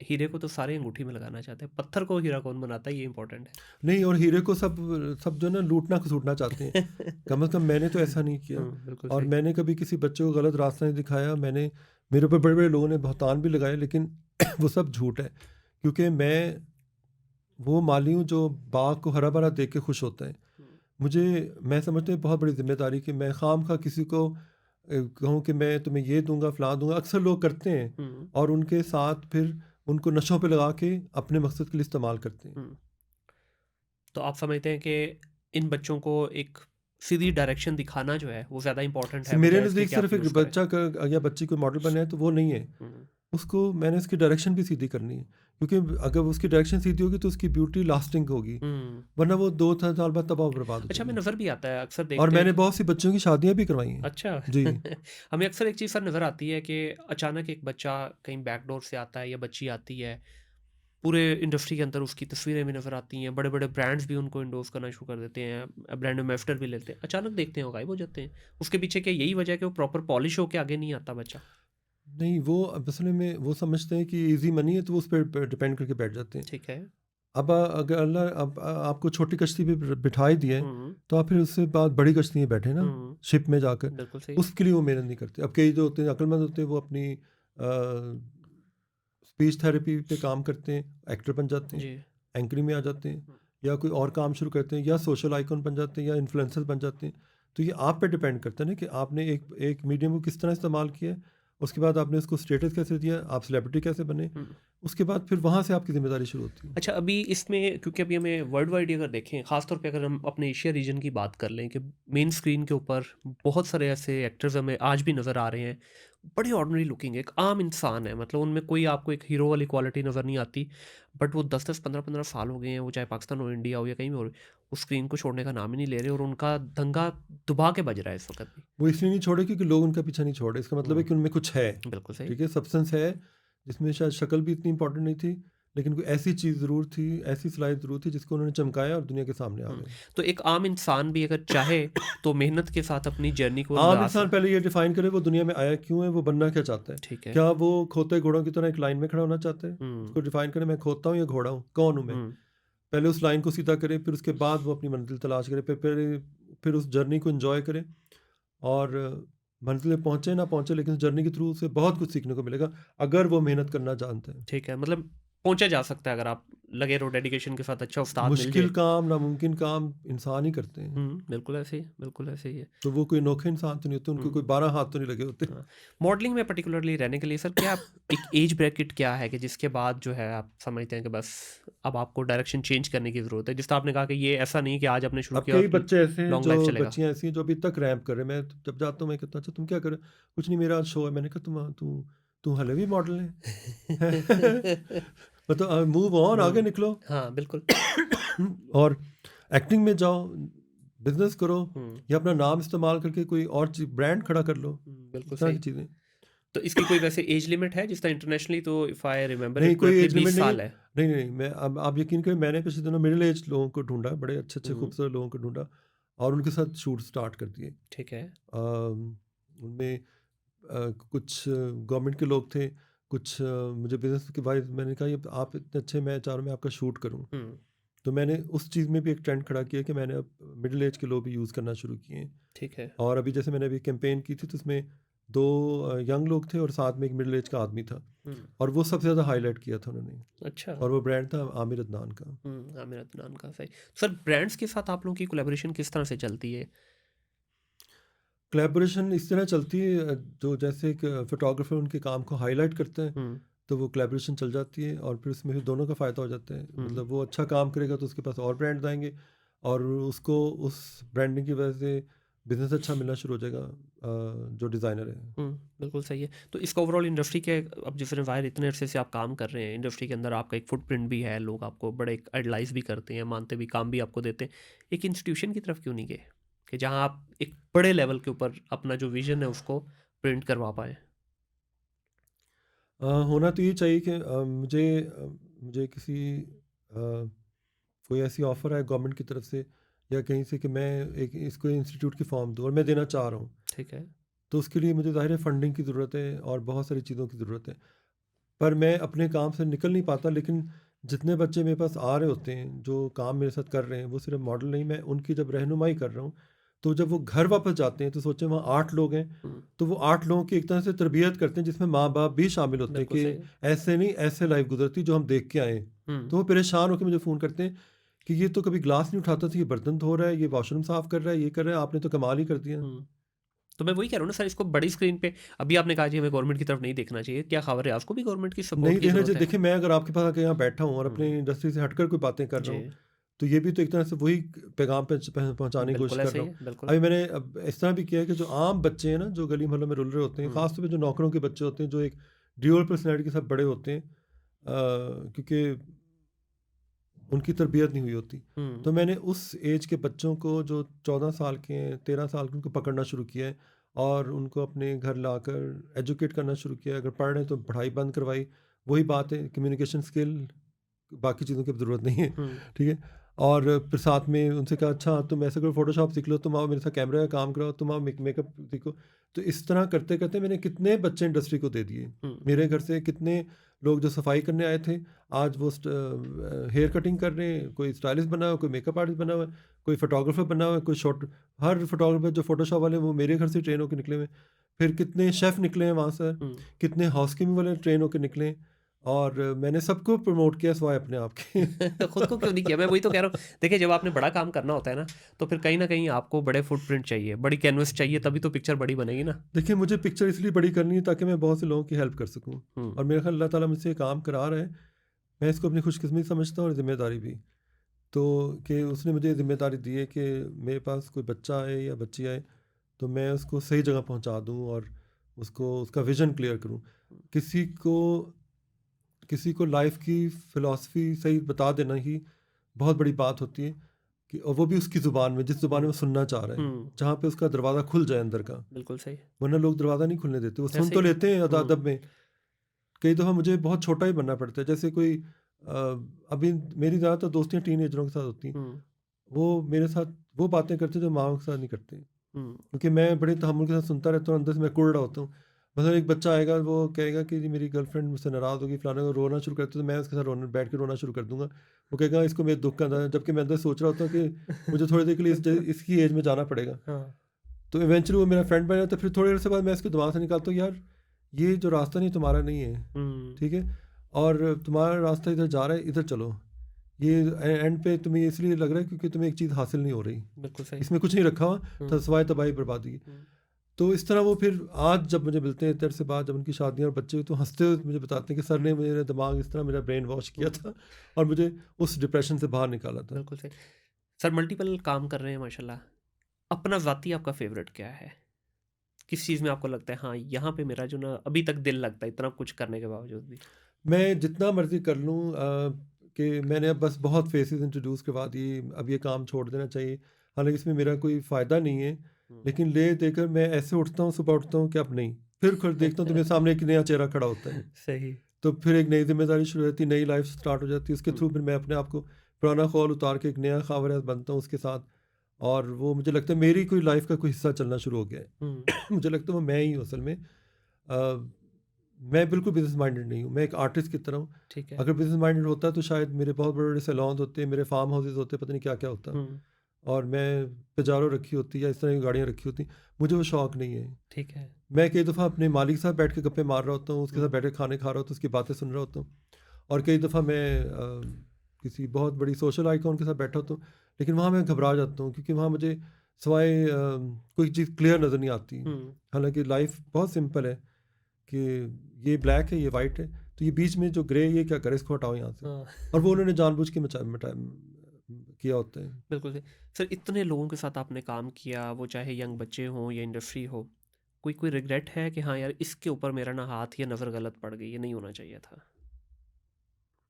हीरे को तो सारे अंगूठी में लगाना चाहते हैं, पत्थर को हीरा कौन बनाता है, ये इम्पोर्टेंट नहीं, और हीरे को सब सब जो है ना लूटना-खसूटना चाहते हैं। है। कम से कम मैंने तो ऐसा नहीं किया बिल्कुल और सही। मैंने कभी किसी बच्चे को गलत रास्ता नहीं दिखाया। मैंने मेरे ऊपर बड़े-बड़े लोगों ने बहतान भी लगाए, लेकिन वो सब झूठ है, क्योंकि मैं वो माली हूँ जो बाग को हरा-भरा देख के खुश होता है। हुँ, मुझे मैं समझता हूँ बहुत बड़ी ज़िम्मेदारी कि मैं ख़ामख़ा किसी को कहूँ कि मैं तुम्हें ये दूँगा, फ़लाँ दूँगा। अक्सर लोग करते हैं हुँ, और उनके साथ फिर उनको नशों पे लगा के अपने मकसद के लिए इस्तेमाल करते हैं। हुँ। तो आप समझते हैं कि इन बच्चों को एक सीधी डायरेक्शन दिखाना जो है, वो ज़्यादा इम्पोर्टेंट है मेरे बजाय इसके नज़दीक कि आप सिर्फ़ एक यूज़ करें? बच्चा का या बच्ची कोई मॉडल बनना है तो वो नहीं है। हुँ, उसको मैंने उसकी डायरेक्शन भी सीधी करनी है, क्योंकि अगर उसकी डायरेक्शन सीधी होगी तो उसकी ब्यूटी लास्टिंग होगी, हुँ। वरना वो 2-3 साल बाद तबाह और बर्बाद हो अच्छा, हमें जाएगी। नज़र भी आता है, अक्सर और देखते हैं मैंने कि बहुत सी बच्चियों की शादियाँ भी करवाई हैं। अच्छा। जी। हमें अक्सर एक चीज़ सर नज़र आती है कि अचानक एक बच्चा कहीं बैकडोर से आता है या बच्ची आती है, पूरे इंडस्ट्री के अंदर उसकी तस्वीरें भी नज़र आती हैं, बड़े-बड़े ब्रांड्स भी उनको एंडोर्स करना शुरू कर देते हैं, ब्रांड एम्बेसडर भी लेते हैं। अचानक देखते हैं वो गायब हो जाते हैं। उसके पीछे क्या यही वजह है कि वो प्रॉपर पॉलिश होके आगे नहीं आता बच्चा? नहीं, वो अब असल में वो समझते हैं कि ईज़ी मनी है तो वो उस पे डिपेंड करके बैठ जाते हैं। ठीक है। अब अगर अल्लाह अब आपको छोटी कश्ती पे बिठा ही दिया है, हम्म, तो आप फिर उससे बाद बड़ी कश्ती में बैठे ना, हम्म, शिप में जाकर। बिल्कुल सही। उसके लिए वो मेहनत नहीं करते। अब कई जो होते हैं अक्लमंद होते हैं, वो अपनी स्पीच थेरेपी पे काम करते हैं, एक्टर बन जाते हैं, जी। एंकरिंग में आ जाते हैं, हम्म, या कोई और काम शुरू करते हैं, या सोशल आइकॉन बन जाते हैं, या इन्फ्लुएंसर बन जाते हैं। तो ये आप पे डिपेंड करता है ना कि आपने एक एक मीडियम को किस तरह इस्तेमाल किया है। उसके बाद आपने उसको स्टेटस कैसे दिया, आप सेलिब्रिटी कैसे बने, हम्म। उसके बाद फिर वहाँ से आपकी जिम्मेदारी शुरू होती है। अच्छा, अभी इसमें क्योंकि अभी हमें वर्ल्ड वाइड ही अगर देखें, खासतौर पे अगर हम अपने एशिया रीजन की बात कर लें, कि मेन स्क्रीन के ऊपर बहुत सारे ऐसे एक्टर्स हमें आज भी नज़र आ रहे हैं, बड़े ऑर्डिनरी लुकिंग, एक आम इंसान है, मतलब उनमें कोई आपको एक हीरो वाली क्वालिटी नज़र नहीं आती, बट वो 10-10 15-15 साल हो गए हैं, वो चाहे पाकिस्तान हो, इंडिया हो, या कहीं भी हो, वो स्क्रीन को छोड़ने का नाम ही नहीं ले रहे, और उनका दंगा दुबा के बज रहा है इस वक्त भी। वो इसलिए नहीं छोड़े क्योंकि लोग उनका पीछा नहीं छोड़े। इसका मतलब है कि उनमें कुछ है, बिल्कुल सही। ठीक है, सब्सटेंस है, जिसमें शायद शक्ल भी इतनी इंपॉर्टेंट नहीं थी, लेकिन कोई ऐसी चीज़ ज़रूर थी, ऐसी सलाहियत ज़रूर थी जिसको उन्होंने चमकाया और दुनिया के सामने आ हुँ। गए। तो एक आम इंसान भी अगर चाहे तो मेहनत के साथ अपनी जर्नी को आम ला इंसान सक पहले ये डिफाइन करे वो दुनिया में आया क्यों है, वो बनना क्या चाहता है। ठीक है। क्या वो खोते घोड़ों की तरह एक लाइन में खड़ा होना चाहता है? हुँ, उसको डिफाइन करे, मैं खोता हूँ या घोड़ा हूँ, कौन हूँ मैं? हुँ, पहले उस लाइन को सीधा करे, फिर उसके बाद वो अपनी मंजिल तलाश करे, फिर उस जर्नी को एंजॉय करे, और मंजिल पे पहुँचे ना पहुँचे, लेकिन उस जर्नी के थ्रू उसे बहुत कुछ सीखने को मिलेगा, अगर वो मेहनत करना जानते हैं। ठीक है। मतलब पहुँचा जा सकता है अगर आप लगे रहो, डेडिकेशन के साथ अच्छा उस्ताद मिल मुश्किल जाए। काम, नामुमकिन काम इंसान ही करते हैं। बिल्कुल ऐसे ही है। तो वो कोई अनोखे इंसान तो नहीं होते, उनके हुँ, कोई 12 हाथ तो नहीं लगे होते। हाँ। मॉडलिंग में पर्टिकुलरली रहने के लिए सर क्या एक एज ब्रैकेट क्या है कि जिसके बाद जो है आप समझते हैं कि बस अब आपको डायरेक्शन चेंज करने की ज़रूरत है? जिस तरह आपने कहा कि ये ऐसा नहीं कि आज आपने शुरू अब किया कई और बच्चे ऐसे हैं, लॉन्ग जो लाइफ चलेगा। बच्चियाँ ऐसी हैं जो अभी तक रैंप कर रहे हैं। मैं जब जाता हूँ, मैं कहता हूँ, अच्छा तुम क्या कर रहे हो? कुछ नहीं, मेरा आज शो है। मैंने कहा तू तू हले भी मॉडल है? मतलब मूव ऑन, आगे हुँ, निकलो। हाँ, बिल्कुल। और एक्टिंग में जाओ, बिजनेस करो, हुँ, या अपना नाम इस्तेमाल करके कोई और चीज ब्रांड खड़ा कर लो। बिल्कुल इस तरह सही। की चीज़ें। तो इसकी कोई वैसे एज लिमिट है? जिस तरह इंटरनेशनली तो इफ़ आई रिमेंबर नहीं, इट कोई करेक्टली एज लिमिट 20 नहीं है। साल है। नहीं नहीं नहीं, मैं अब आप यकीन करें, मैंने पिछले दिनों मिडिल एज लोगों को ढूंढा, बड़े अच्छे अच्छे हुँ, खूबसूरत लोगों को ढूंढा, और उनके साथ शूट स्टार्ट कर दिए। ठीक है। उनमें कुछ गवर्नमेंट के लोग थे, कुछ मुझे बिजनेस के वाइज, मैंने कहा ये आप इतने अच्छे, मैं चाह रहा हूँ मैं आपका शूट करूँ। हुँ, तो मैंने उस चीज़ में भी एक ट्रेंड खड़ा किया कि मैंने अब मिडिल एज के लोग भी यूज़ करना शुरू किए हैं। ठीक है। और अभी जैसे मैंने अभी कैंपेन की थी, तो उसमें 2 यंग लोग थे और साथ में एक मिडिल एज का आदमी था, हुँ, और वो सबसे ज़्यादा हाईलाइट किया था उन्होंने, अच्छा। और वो ब्रांड था आमिर अदनान का। आमिर अदनान का, सही। सर ब्रांड्स के साथ आप लोगों की कोलैबोरेशन किस तरह से चलती है? कोलैबोरेशन इस तरह चलती है, जो जैसे एक फोटोग्राफर उनके काम को हाईलाइट करते हैं, हुँ, तो वो कोलैबोरेशन चल जाती है, और फिर उसमें फिर दोनों का फ़ायदा हो जाता है। हुँ, मतलब वो अच्छा काम करेगा तो उसके पास और ब्रांड्स आएंगे, और उसको उस ब्रांडिंग की वजह से बिजनेस अच्छा मिलना शुरू हो जाएगा, जो डिज़ाइनर है। हुँ, बिल्कुल सही है। तो इसका ओवरऑल इंडस्ट्री के, अब जिस ज़ाहिर इतने अरसे से आप काम कर रहे हैं, इंडस्ट्री के अंदर आपका एक फुटप्रिंट भी है, लोग आपको बड़े आइडलाइज़ भी करते हैं, मानते भी, काम भी आपको देते हैं। एक इंस्टीट्यूशन की तरफ क्यों नहीं गए? कि जहाँ आप एक बड़े लेवल के ऊपर अपना जो विज़न है उसको प्रिंट करवा पाएँ? होना तो ये चाहिए कि मुझे किसी कोई ऐसी ऑफ़र है गवर्नमेंट की तरफ से या कहीं से कि मैं एक इसको इंस्टीट्यूट की फॉर्म दूँ, और मैं देना चाह रहा हूँ। ठीक है। तो उसके लिए मुझे ज़ाहिर है फंडिंग की ज़रूरत है, और बहुत सारी चीज़ों की ज़रूरत है। पर मैं अपने काम से निकल नहीं पाता, लेकिन जितने बच्चे मेरे पास आ रहे होते हैं, जो काम मेरे साथ कर रहे हैं, वो सिर्फ़ मॉडल नहीं, मैं उनकी जब रहनुमाई कर रहा हूँ, तो जब वो घर वापस जाते हैं, तो सोचें वहाँ 8 लोग हैं, हुँ, तो वो 8 लोगों की एक तरह से तरबियत करते हैं, जिसमें माँ-बाप भी शामिल होते हैं बिल्कुल कि सही। ऐसे नहीं, ऐसे लाइफ़ गुज़रती जो हम देख के आए हैं। हुँ, तो वो परेशान होके मुझे फ़ोन करते हैं कि ये तो कभी ग्लास नहीं उठाता था, ये बर्तन धो रहा है, ये वॉशरूम साफ़ कर रहा है, ये कर रहा है, आपने तो कमाल ही कर दिया। हुँ। तो मैं वही कह रहा हूँ ना सर, इसको बड़ी स्क्रीन पे, अभी आपने कहा जी हमें गवर्नमेंट की तरफ नहीं देखना चाहिए, क्या ख़बर है आपको भी गवर्नमेंट की सपोर्ट नहीं की देखना ज़रूरत चाहिए। है? देखिए, मैं अगर आपके पास आके यहाँ बैठा हूँ और अपनी हुँ, इंडस्ट्री से हटकर कोई बातें कर रहा जी, हूँ, तो ये भी तो एक तरह से वही पैगाम पहुँचाने की कोशिश बिल्कुल कर ऐसे रहा ही हूँ। है, बिल्कुल। अभी मैंने अब इस तरह भी किया है कि जो आम बच्चे हैं ना, जो गली मोहल्लों में रुल रहे होते हैं, हुँ, ख़ासतौर पे जो नौकरों के बच्चे होते हैं, जो एक ड्यूअल पर्सनैलिटी के साथ बड़े होते हैं, क्योंकि उनकी तरबियत नहीं हुई होती। हुँ, तो मैंने उस एज के बच्चों को, जो 14 साल के हैं, 13 साल के, उनको पकड़ना शुरू किया है, और उनको अपने घर लाकर एजुकेट करना शुरू किया है। अगर पढ़ रहे हैं तो पढ़ाई बंद करवाई। वही बात है, कम्युनिकेशन स्किल, बाकी चीज़ों की अब ज़रूरत नहीं है, हुँ, ठीक है? और फिर साथ में उनसे कहा, अच्छा तुम ऐसा करो, फ़ोटोशॉप सीख लो, तुम आओ मेरे साथ कैमरे का काम कराओ, तुम आओ मेकअप सीखो। तो इस तरह करते-करते मैंने कितने बच्चे इंडस्ट्री को दे दिए। हुँ, मेरे घर से कितने लोग जो सफाई करने आए थे, आज वो हेयर कटिंग कर रहे हैं, कोई स्टाइलिस्ट बना हुआ है, कोई मेकअप आर्टिस्ट बना हुआ है, कोई फोटोग्राफर बना हुआ है, कोई शॉट, हर फोटोग्राफर जो फोटोशॉप वाले वो मेरे घर से ट्रेन होकर निकले हुए हैं। फिर कितने शेफ़ निकले हैं वहाँ से, हुँ। कितने हाउसकीपिंग वाले ट्रेन होकर निकले हैं, और मैंने सबको प्रमोट किया सिवाय अपने आप के। खुद को क्यों नहीं किया? मैं वही तो कह रहा हूँ। देखिए, जब आपने बड़ा काम करना होता है ना, तो फिर कहीं न कहीं आपको बड़े फुटप्रिंट चाहिए, बड़ी कैनवस चाहिए, तभी तो पिक्चर बड़ी बनेगी ना। देखिए, मुझे पिक्चर इसलिए बड़ी करनी है ताकि मैं बहुत से लोगों की हेल्प कर सकूँ, हुँ, और मेरे ख्याल अल्लाह ताला मुझसे ये काम करा रहा है। मैं इसको अपनी खुशकिस्मती समझता हूँ और ज़िम्मेदारी भी। तो कि उसने मुझे ज़िम्मेदारी दी है कि मेरे पास कोई बच्चा आए या बच्ची आए, तो मैं उसको सही जगह पहुँचा दूँ और उसको उसका विज़न क्लियर करूँ। किसी को किसी को लाइफ़ की फ़िलॉसफ़ी सही बता देना ही बहुत बड़ी बात होती है, कि और वो भी उसकी ज़ुबान में, जिस ज़ुबान में वो सुनना चाह रहा है, हुँ, जहाँ पे उसका दरवाज़ा खुल जाए अंदर का। बिल्कुल सही। वरना लोग दरवाज़ा नहीं खुलने देते, वो सुन ऐसे तो ही लेते हैं हुँ, अदब में। कई दफ़ा मुझे बहुत छोटा ही बनना पड़ता है, जैसे कोई अभी मेरी ज़्यादातर दोस्तियाँ टीनेजरों के साथ होती हैं। हुँ, वो मेरे साथ वो बातें करते हैं जो माँ के साथ नहीं करते, हुँ, क्योंकि मैं बड़े तहम्मुल के साथ सुनता रहता हूँ, अंदर से मैं कुढ़ रहा होता हूँ। मतलब एक बच्चा आएगा, वो कहेगा कि जी मेरी गर्लफ्रेंड मुझसे नाराज़ होगी, फलाना को रोना शुरू करते, तो मैं उसके साथ रोना, बैठ के रोना शुरू कर दूंगा। वो कहेगा इसको मेरे दुख का अंदाज़ा है, जबकि मैं अंदर सोच रहा होता हूँ कि मुझे थोड़ी देर के लिए इसकी एज में जाना पड़ेगा। हाँ, तो इवेंचुअली वो मेरा फ्रेंड बन जाता है। फिर थोड़ी देर से बाद मैं इसके दिमाग से निकालता हूँ, यार ये जो रास्ता नहीं तुम्हारा नहीं है, हुँ, ठीक है, और तुम्हारा रास्ता इधर जा रहा है, इधर चलो। ये एंड पे तुम्हें इसलिए लग रहा है क्योंकि तुम्हें एक चीज़ हासिल नहीं हो रही, बिल्कुल सही। इसमें कुछ नहीं रखा हुआ, हुँ, तो सिवाय तबाही बर्बादी की। हुँ, तो इस तरह वो फिर आज जब मुझे मिलते हैं इतने से बाद, जब उनकी शादियाँ और बच्चे हुए, तो हंसते हुए मुझे बताते हैं कि सर ने मेरा दिमाग इस तरह, मेरा ब्रेन वॉश किया हुँ, था और मुझे उस डिप्रेशन से बाहर निकाला था। बिल्कुल सही। सर, मल्टीपल काम कर रहे हैं माशाल्लाह। अपना ज़ाती आपका फ़ेवरेट क्या है? किस चीज़ में आपको लगता है हाँ, यहाँ पे मेरा जो ना अभी तक दिल लगता है इतना कुछ करने के बावजूद भी? मैं जितना मर्ज़ी कर लूँ, कि मैंने अब बस बहुत फेसेस इंट्रोड्यूस करवा दिए, अब ये काम छोड़ देना चाहिए। हालाँकि इसमें मेरा कोई फ़ायदा नहीं है, हुँ। लेकिन ले देकर मैं ऐसे उठता हूँ, सुबह उठता हूँ कि अब नहीं। फिर देखता हूँ तो मेरे सामने एक नया चेहरा खड़ा होता है। सही। तो फिर एक नई ज़िम्मेदारी शुरू हो जाती है, नई लाइफ़ स्टार्ट हो जाती है। उसके हुँ, थ्रू फिर मैं अपने आप को पुराना खौल उतार के एक नया ख़ाबरा बनता हूँ उसके साथ, और वो मुझे लगता है मेरी कोई लाइफ़ का कोई हिस्सा चलना शुरू हो गया है। हुँ, मुझे लगता है वो मैं ही हूँ असल में। मैं बिल्कुल बिज़नेस माइंडेड नहीं हूँ, मैं एक आर्टिस्ट की तरह हूँ। ठीक है। अगर बिज़नेस माइंडेड होता तो शायद मेरे बहुत बड़े-बड़े सैलून्स होते, मेरे फार्म हाउसेज़ होते, पता नहीं क्या-क्या होता, हुँ, और मैं पिजारो रखी होती या इस तरह की गाड़ियाँ रखी होती। मुझे वो शौक नहीं है। ठीक है। मैं कई दफ़ा अपने मालिक के साथ बैठ के गप्पे मार रहा होता हूँ, उसके साथ हुँ, बैठ के खाने खा रहा होता हूँ, उसकी बातें सुन रहा होता हूँ, और कई दफ़ा मैं किसी बहुत बड़ी सोशल आइकॉन के साथ बैठा होता हूँ, लेकिन वहाँ मैं घबरा जाता हूँ क्योंकि वहाँ मुझे सिवाय कोई चीज़ क्लियर नज़र नहीं आती। हुँ, हालाँकि लाइफ़ बहुत सिंपल है कि ये ब्लैक है, ये वाइट है, तो ये बीच में जो ग्रे है, ये क्या करे, इसको हटाओ यहाँ से। हाँ। और वो उन्होंने जानबूझ के किया होता है। बिल्कुल सही। सर, इतने लोगों के साथ आपने काम किया, वो चाहे यंग बच्चे हों या इंडस्ट्री हो, कोई कोई रिग्रेट है कि हाँ यार, इसके ऊपर मेरा ना हाथ या नज़र गलत पड़ गई, ये नहीं होना चाहिए था?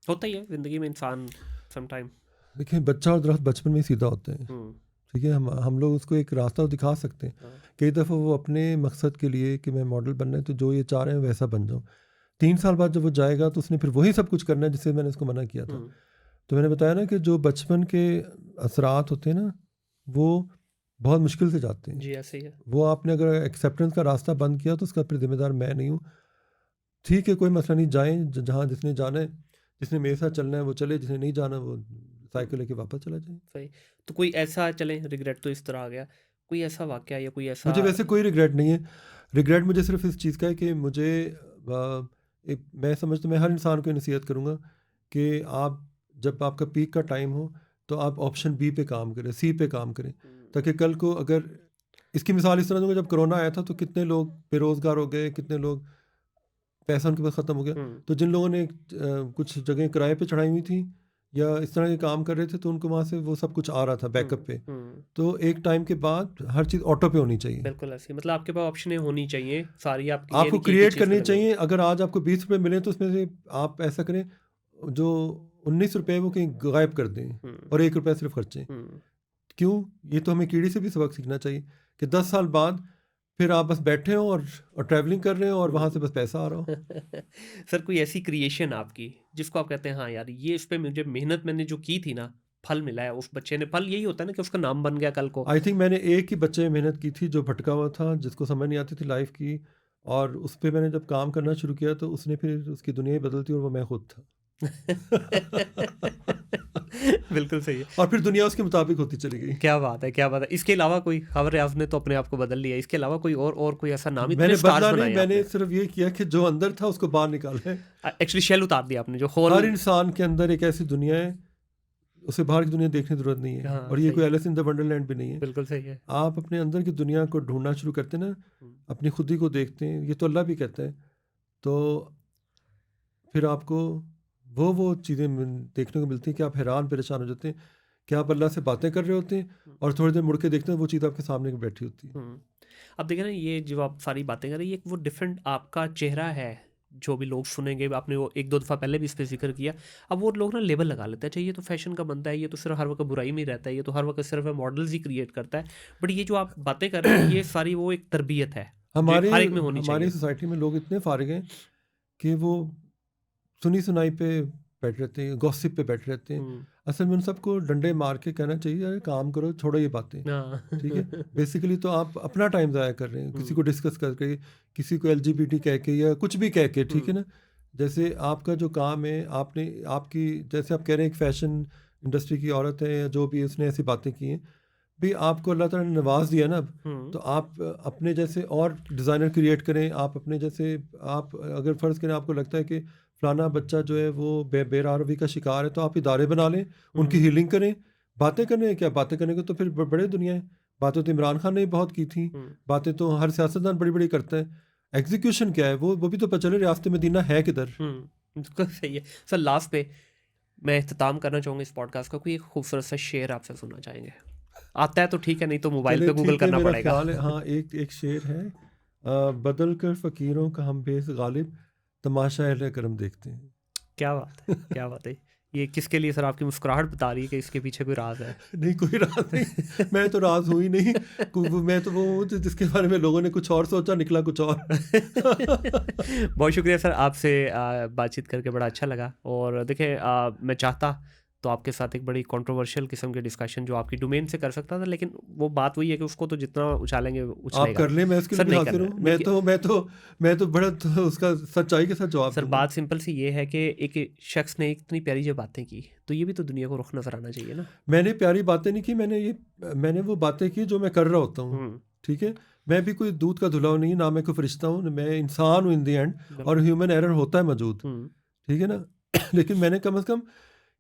होता ही है ज़िंदगी में इंसान सम टाइम। देखिए, बच्चा और दरख्त बचपन में ही सीधा होते हैं, हुँ, ठीक है? हम लोग उसको एक रास्ता तो दिखा सकते हैं। हाँ, कई दफ़ा वो अपने मकसद के लिए कि मैं मॉडल बनना है, तो जो ये चाह रहे हैं वैसा बन जाऊँ। 3 साल बाद जब वो जाएगा तो उसने फिर वही सब कुछ करना है जिससे मैंने उसको मना किया था। हुँ, तो मैंने बताया ना कि जो बचपन के असरात होते हैं ना, वो बहुत मुश्किल से जाते हैं। जी, ऐसे ही है। वो आपने अगर एक्सेप्टेंस का रास्ता बंद किया तो उसका फिर ज़िम्मेदार मैं नहीं हूँ। ठीक है, कोई मसला नहीं, जाएँ जहाँ जिसने जाना है, जिसने मेरे साथ चलना है वो चले, जिसने नहीं जाना वो हुँ, साइकिल लेके वापस चला जाए। सही। तो कोई ऐसा चलें रिग्रेट तो इस तरह आ गया, कोई ऐसा वाक़या या कोई ऐसा मुझे वैसे कोई रिग्रेट नहीं है। रिग्रेट मुझे सिर्फ़ इस चीज़ का है कि मुझे एक मैं समझता हूँ, मैं हर इंसान को ये नसीहत करूँगा कि आप जब आपका पीक का टाइम हो, तो आप ऑप्शन बी पे काम करें, सी पे काम करें, हुँ, ताकि कल को अगर इसकी मिसाल इस तरह दूँगा, जब कोरोना आया था तो कितने लोग बेरोज़गार हो गए, कितने लोग पैसा उनके पास ख़त्म हो गया। हुँ, तो जिन लोगों ने कुछ जगह किराए पे चढ़ाई हुई थी या इस तरह के काम कर रहे थे, तो उनको वहाँ से वो सब कुछ आ रहा था बैकअप हुँ, पे। हुँ, तो एक टाइम के बाद हर चीज़ ऑटो पे होनी चाहिए। बिल्कुल ऐसे ही मतलब आपके पास ऑप्शनें होनी चाहिए सारी, आपकी ये आपको नहीं कि एक ही क्रिएट चीज़ पे करनी लगे हो। चाहिए। अगर आज आपको ₹20 मिले तो उसमें से आप ऐसा करें, जो ₹19 वो कहीं गायब कर दें हुँ, और ₹1 सिर्फ़ खर्चें। हुँ। क्यों? ये तो हमें कीड़ी से भी सबक सीखना चाहिए कि 10 साल बाद फिर आप बस बैठे हो और ट्रैवलिंग कर रहे हो और वहाँ से हुँ। बस पैसा आ रहा हो। सर, कोई ऐसी क्रिएशन आपकी जिसको आप कहते हैं हाँ यार, ये इस पे मुझे मेहनत मैंने जो की थी ना, फल मिला है, उस बच्चे ने फल यही होता है ना कि उसका नाम बन गया कल को। आई थिंक मैंने एक ही बच्चे में मेहनत की थी जो भटका हुआ था, जिसको समझ नहीं आती थी लाइफ़ की, और उस पे मैंने जब काम करना शुरू किया तो उसने फिर उसकी दुनिया ही बदल दी और वो मैं खुद था। बिल्कुल सही है। और फिर दुनिया उसके मुताबिक होती चली गई। क्या बात है, क्या बात है। इसके अलावा कोई खबर है, आपने तो अपने आप को बदल लिया, इसके अलावा कोई और कोई ऐसा नाम, इतने मैंने स्टार्स बदला बनाए नहीं, मैंने आपने। सिर्फ ये किया कि जो अंदर था उसको बाहर निकाला है। एक्चुअली शेल उतार दिया आपने, जो हर होल। इंसान के अंदर एक ऐसी दुनिया है, उसे बाहर की दुनिया देखने की जरूरत नहीं है। हाँ और ये सही कोई है, एलिस इन द वंडरलैंड भी नहीं है। बिल्कुल सही है। आप अपने अंदर की दुनिया को ढूंढना शुरू करते हैं ना, हम्म, अपनी खुद ही को देखते हैं, ये तो अल्लाह भी कहता है। तो फिर आपको वो चीज़ें देखने को मिलती हैं कि आप हैरान परेशान हो जाते हैं कि आप अल्लाह से बातें कर रहे होते हैं हम्म, और थोड़ी देर मुड़ के देखते हैं वो चीज़ आपके सामने बैठी होती है। हम्म। अब देखिए ना, ये जो आप सारी बातें कर रहे हैं, ये वो डिफरेंट आपका चेहरा है। जो भी लोग सुनेंगे, आपने वो एक दो दफ़ा पहले भी इस पे जिक्र किया। अब वो लोग ना लेबल लगा लेते हैं, अच्छा ये तो फैशन का बंदा है, ये तो सिर्फ हर वक्त बुराई में ही रहता है, ये तो हर वक्त सिर्फ मॉडल्स ही क्रिएट करता है। बट ये जो आप बातें कर रहे हैं, ये सारी वो एक तरबियत है जो हमारे हर एक में होनी हमारी चाहिए। सोसाइटी में लोग इतने फारिग हैं कि वो सुनी सुनाई पे बैठ रहते हैं, गॉसिप पे बैठ रहते हैं। हम्म, असल में उन सबको डंडे मार के कहना चाहिए, अरे काम करो, छोड़ो ये बातें। हाँ। ठीक है, बेसिकली तो आप अपना टाइम ज़ाया कर रहे हैं किसी को डिस्कस करके, किसी को एलजीबीटी कह के या कुछ भी कह के। ठीक है ना, जैसे आपका जो काम है, आपने आपकी जैसे आप कह रहे हैं एक फैशन इंडस्ट्री की औरत है या जो भी, उसने ऐसी बातें की हैं भी, आपको अल्लाह ताला ने नवाज दिया ना अब, हम्म, तो आप अपने जैसे और डिज़ाइनर क्रिएट करें। आप अपने जैसे, आप अगर फ़र्ज़ करें आपको लगता है कि फ़लाना बच्चा जो है वो बेरारवी का शिकार है, तो आप इदारे बना लें, उनकी हीलिंग करें। बातें करने हैं क्या, बातें करने को तो फिर बड़े दुनिया है। बातें तो इमरान खान ने भी बहुत की थी, हम्म, बातें तो हर सियासतदान बड़ी बड़ी करता है। एग्जीक्यूशन क्या है, वो भी तो पता चले रास्ते मदीना है किधर। बिल्कुल सही है सर। लास्ट पे मैं इख्तिताम करना चाहूँगा इस पॉडकास्ट का, कोई एक खूबसूरत सा शेर आपसे सुनना चाहेंगे। आता है तो ठीक है, नहीं तो मोबाइल चले पे गूगल ठीक है, करना मेरा पड़ेगा। ख्याल है, हाँ एक एक शेर है, बदल कर फ़कीरों का हम बेस गालिब, तमाशा अहले करम देखते हैं। क्या बात है, क्या बात है। ये किसके लिए सर? आपकी मुस्कुराहट बता रही है कि इसके पीछे कोई राज है। नहीं, कोई राज नहीं, मैं तो राज हूँ ही नहीं। मैं तो वो हूँ जिसके बारे में लोगों ने कुछ और सोचा, निकला कुछ और। बहुत शुक्रिया सर, आपसे बातचीत करके बड़ा अच्छा लगा। और देखिए, मैं चाहता तो आपके साथ एक बड़ी कंट्रोवर्शियल किस्म की डिस्कशन जो आपकी डोमेन से कर सकता था, लेकिन वो बात वही है कि उसको तो जितना उछालेंगे आप उछलेगा। कर लें, मैं उसके लिए सर भी नहीं हाजिर करना हूँ। है, नहीं। मैं तो बड़ा तो उसका सच्चाई के साथ जवाब सर दूंगा। बात सिंपल सी ये है कि एक शख्स ने इतनी प्यारी जो बातें की, तो ये भी तो दुनिया को रुख नजर आना चाहिए ना। मैंने प्यारी बातें नहीं की, मैंने वो बातें की जो मैं कर रहा होता हूँ। हम्म, ठीक है, मैं भी कोई दूध का धुला नहीं, ना मैं कोई फरिश्ता हूँ, मैं इंसान हूँ इन दी एंड। और बिल्कुल। ह्यूमन एरर होता है मौजूद। हम्म। ठीक है ना। लेकिन मैंने कम से कम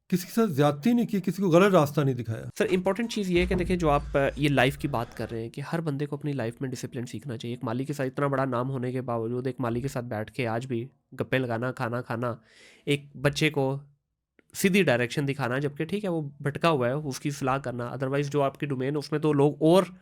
किसी के साथ ज्यादती नहीं की, किसी को गलत रास्ता नहीं दिखाया। सर इंपॉर्टेंट चीज़ ये है कि देखिए, जो आप ये लाइफ की बात कर रहे हैं कि हर बंदे को अपनी लाइफ में डिसिप्लिन सीखना चाहिए। एक माली के साथ इतना बड़ा नाम होने के बावजूद, एक माली के साथ बैठ के आज भी गप्पे लगाना, खाना खाना, एक बच्चे को सीधी डायरेक्शन दिखाना, जबकि ठीक है वो भटका हुआ है, उसकी सलाह करना। अदरवाइज जो आपकी डोमेन, उसमें तो लोग और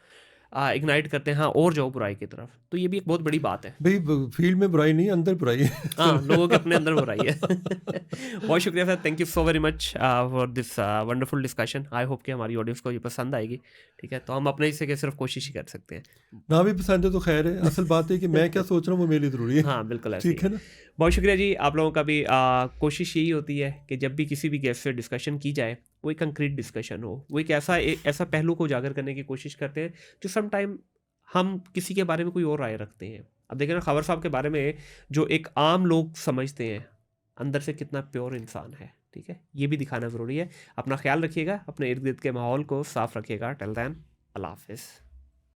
इग्नाइट करते हैं, हाँ और जाओ बुराई की तरफ। तो ये भी एक बहुत बड़ी बात है। भाई फील्ड में बुराई नहीं, अंदर बुराई है। हाँ, लोगों के अपने अंदर बुराई है। बहुत शुक्रिया sir, thank you so very much for this wonderful discussion. I hope कि हमारी ऑडियंस को ये पसंद आएगी। ठीक है, तो हम अपने हिस्से के सिर्फ कोशिश ही कर सकते हैं। ना भी पसंद है तो खैर है, असल बात है कि मैं क्या सोच रहा हूँ वो मेरे लिए ज़रूरी है। हाँ बिल्कुल ऐसे ही ठीक है। है ना। बहुत शुक्रिया जी। आप लोगों का भी कोशिश यही होती है कि जब भी किसी भी गेस्ट से डिस्कशन की जाए, वो एक कंक्रीट डिस्कशन हो, वो एक ऐसा पहलू को उजागर करने की कोशिश करते हैं जो सम टाइम हम किसी के बारे में कोई और राय रखते हैं। अब देखें ना, खबर साहब के बारे में जो एक आम लोग समझते हैं, अंदर से कितना प्योर इंसान है। ठीक है, ये भी दिखाना ज़रूरी है। अपना ख्याल रखिएगा, अपने इर्द गिर्द के माहौल को साफ रखिएगा। टिल देन, अल्लाह हाफिज़।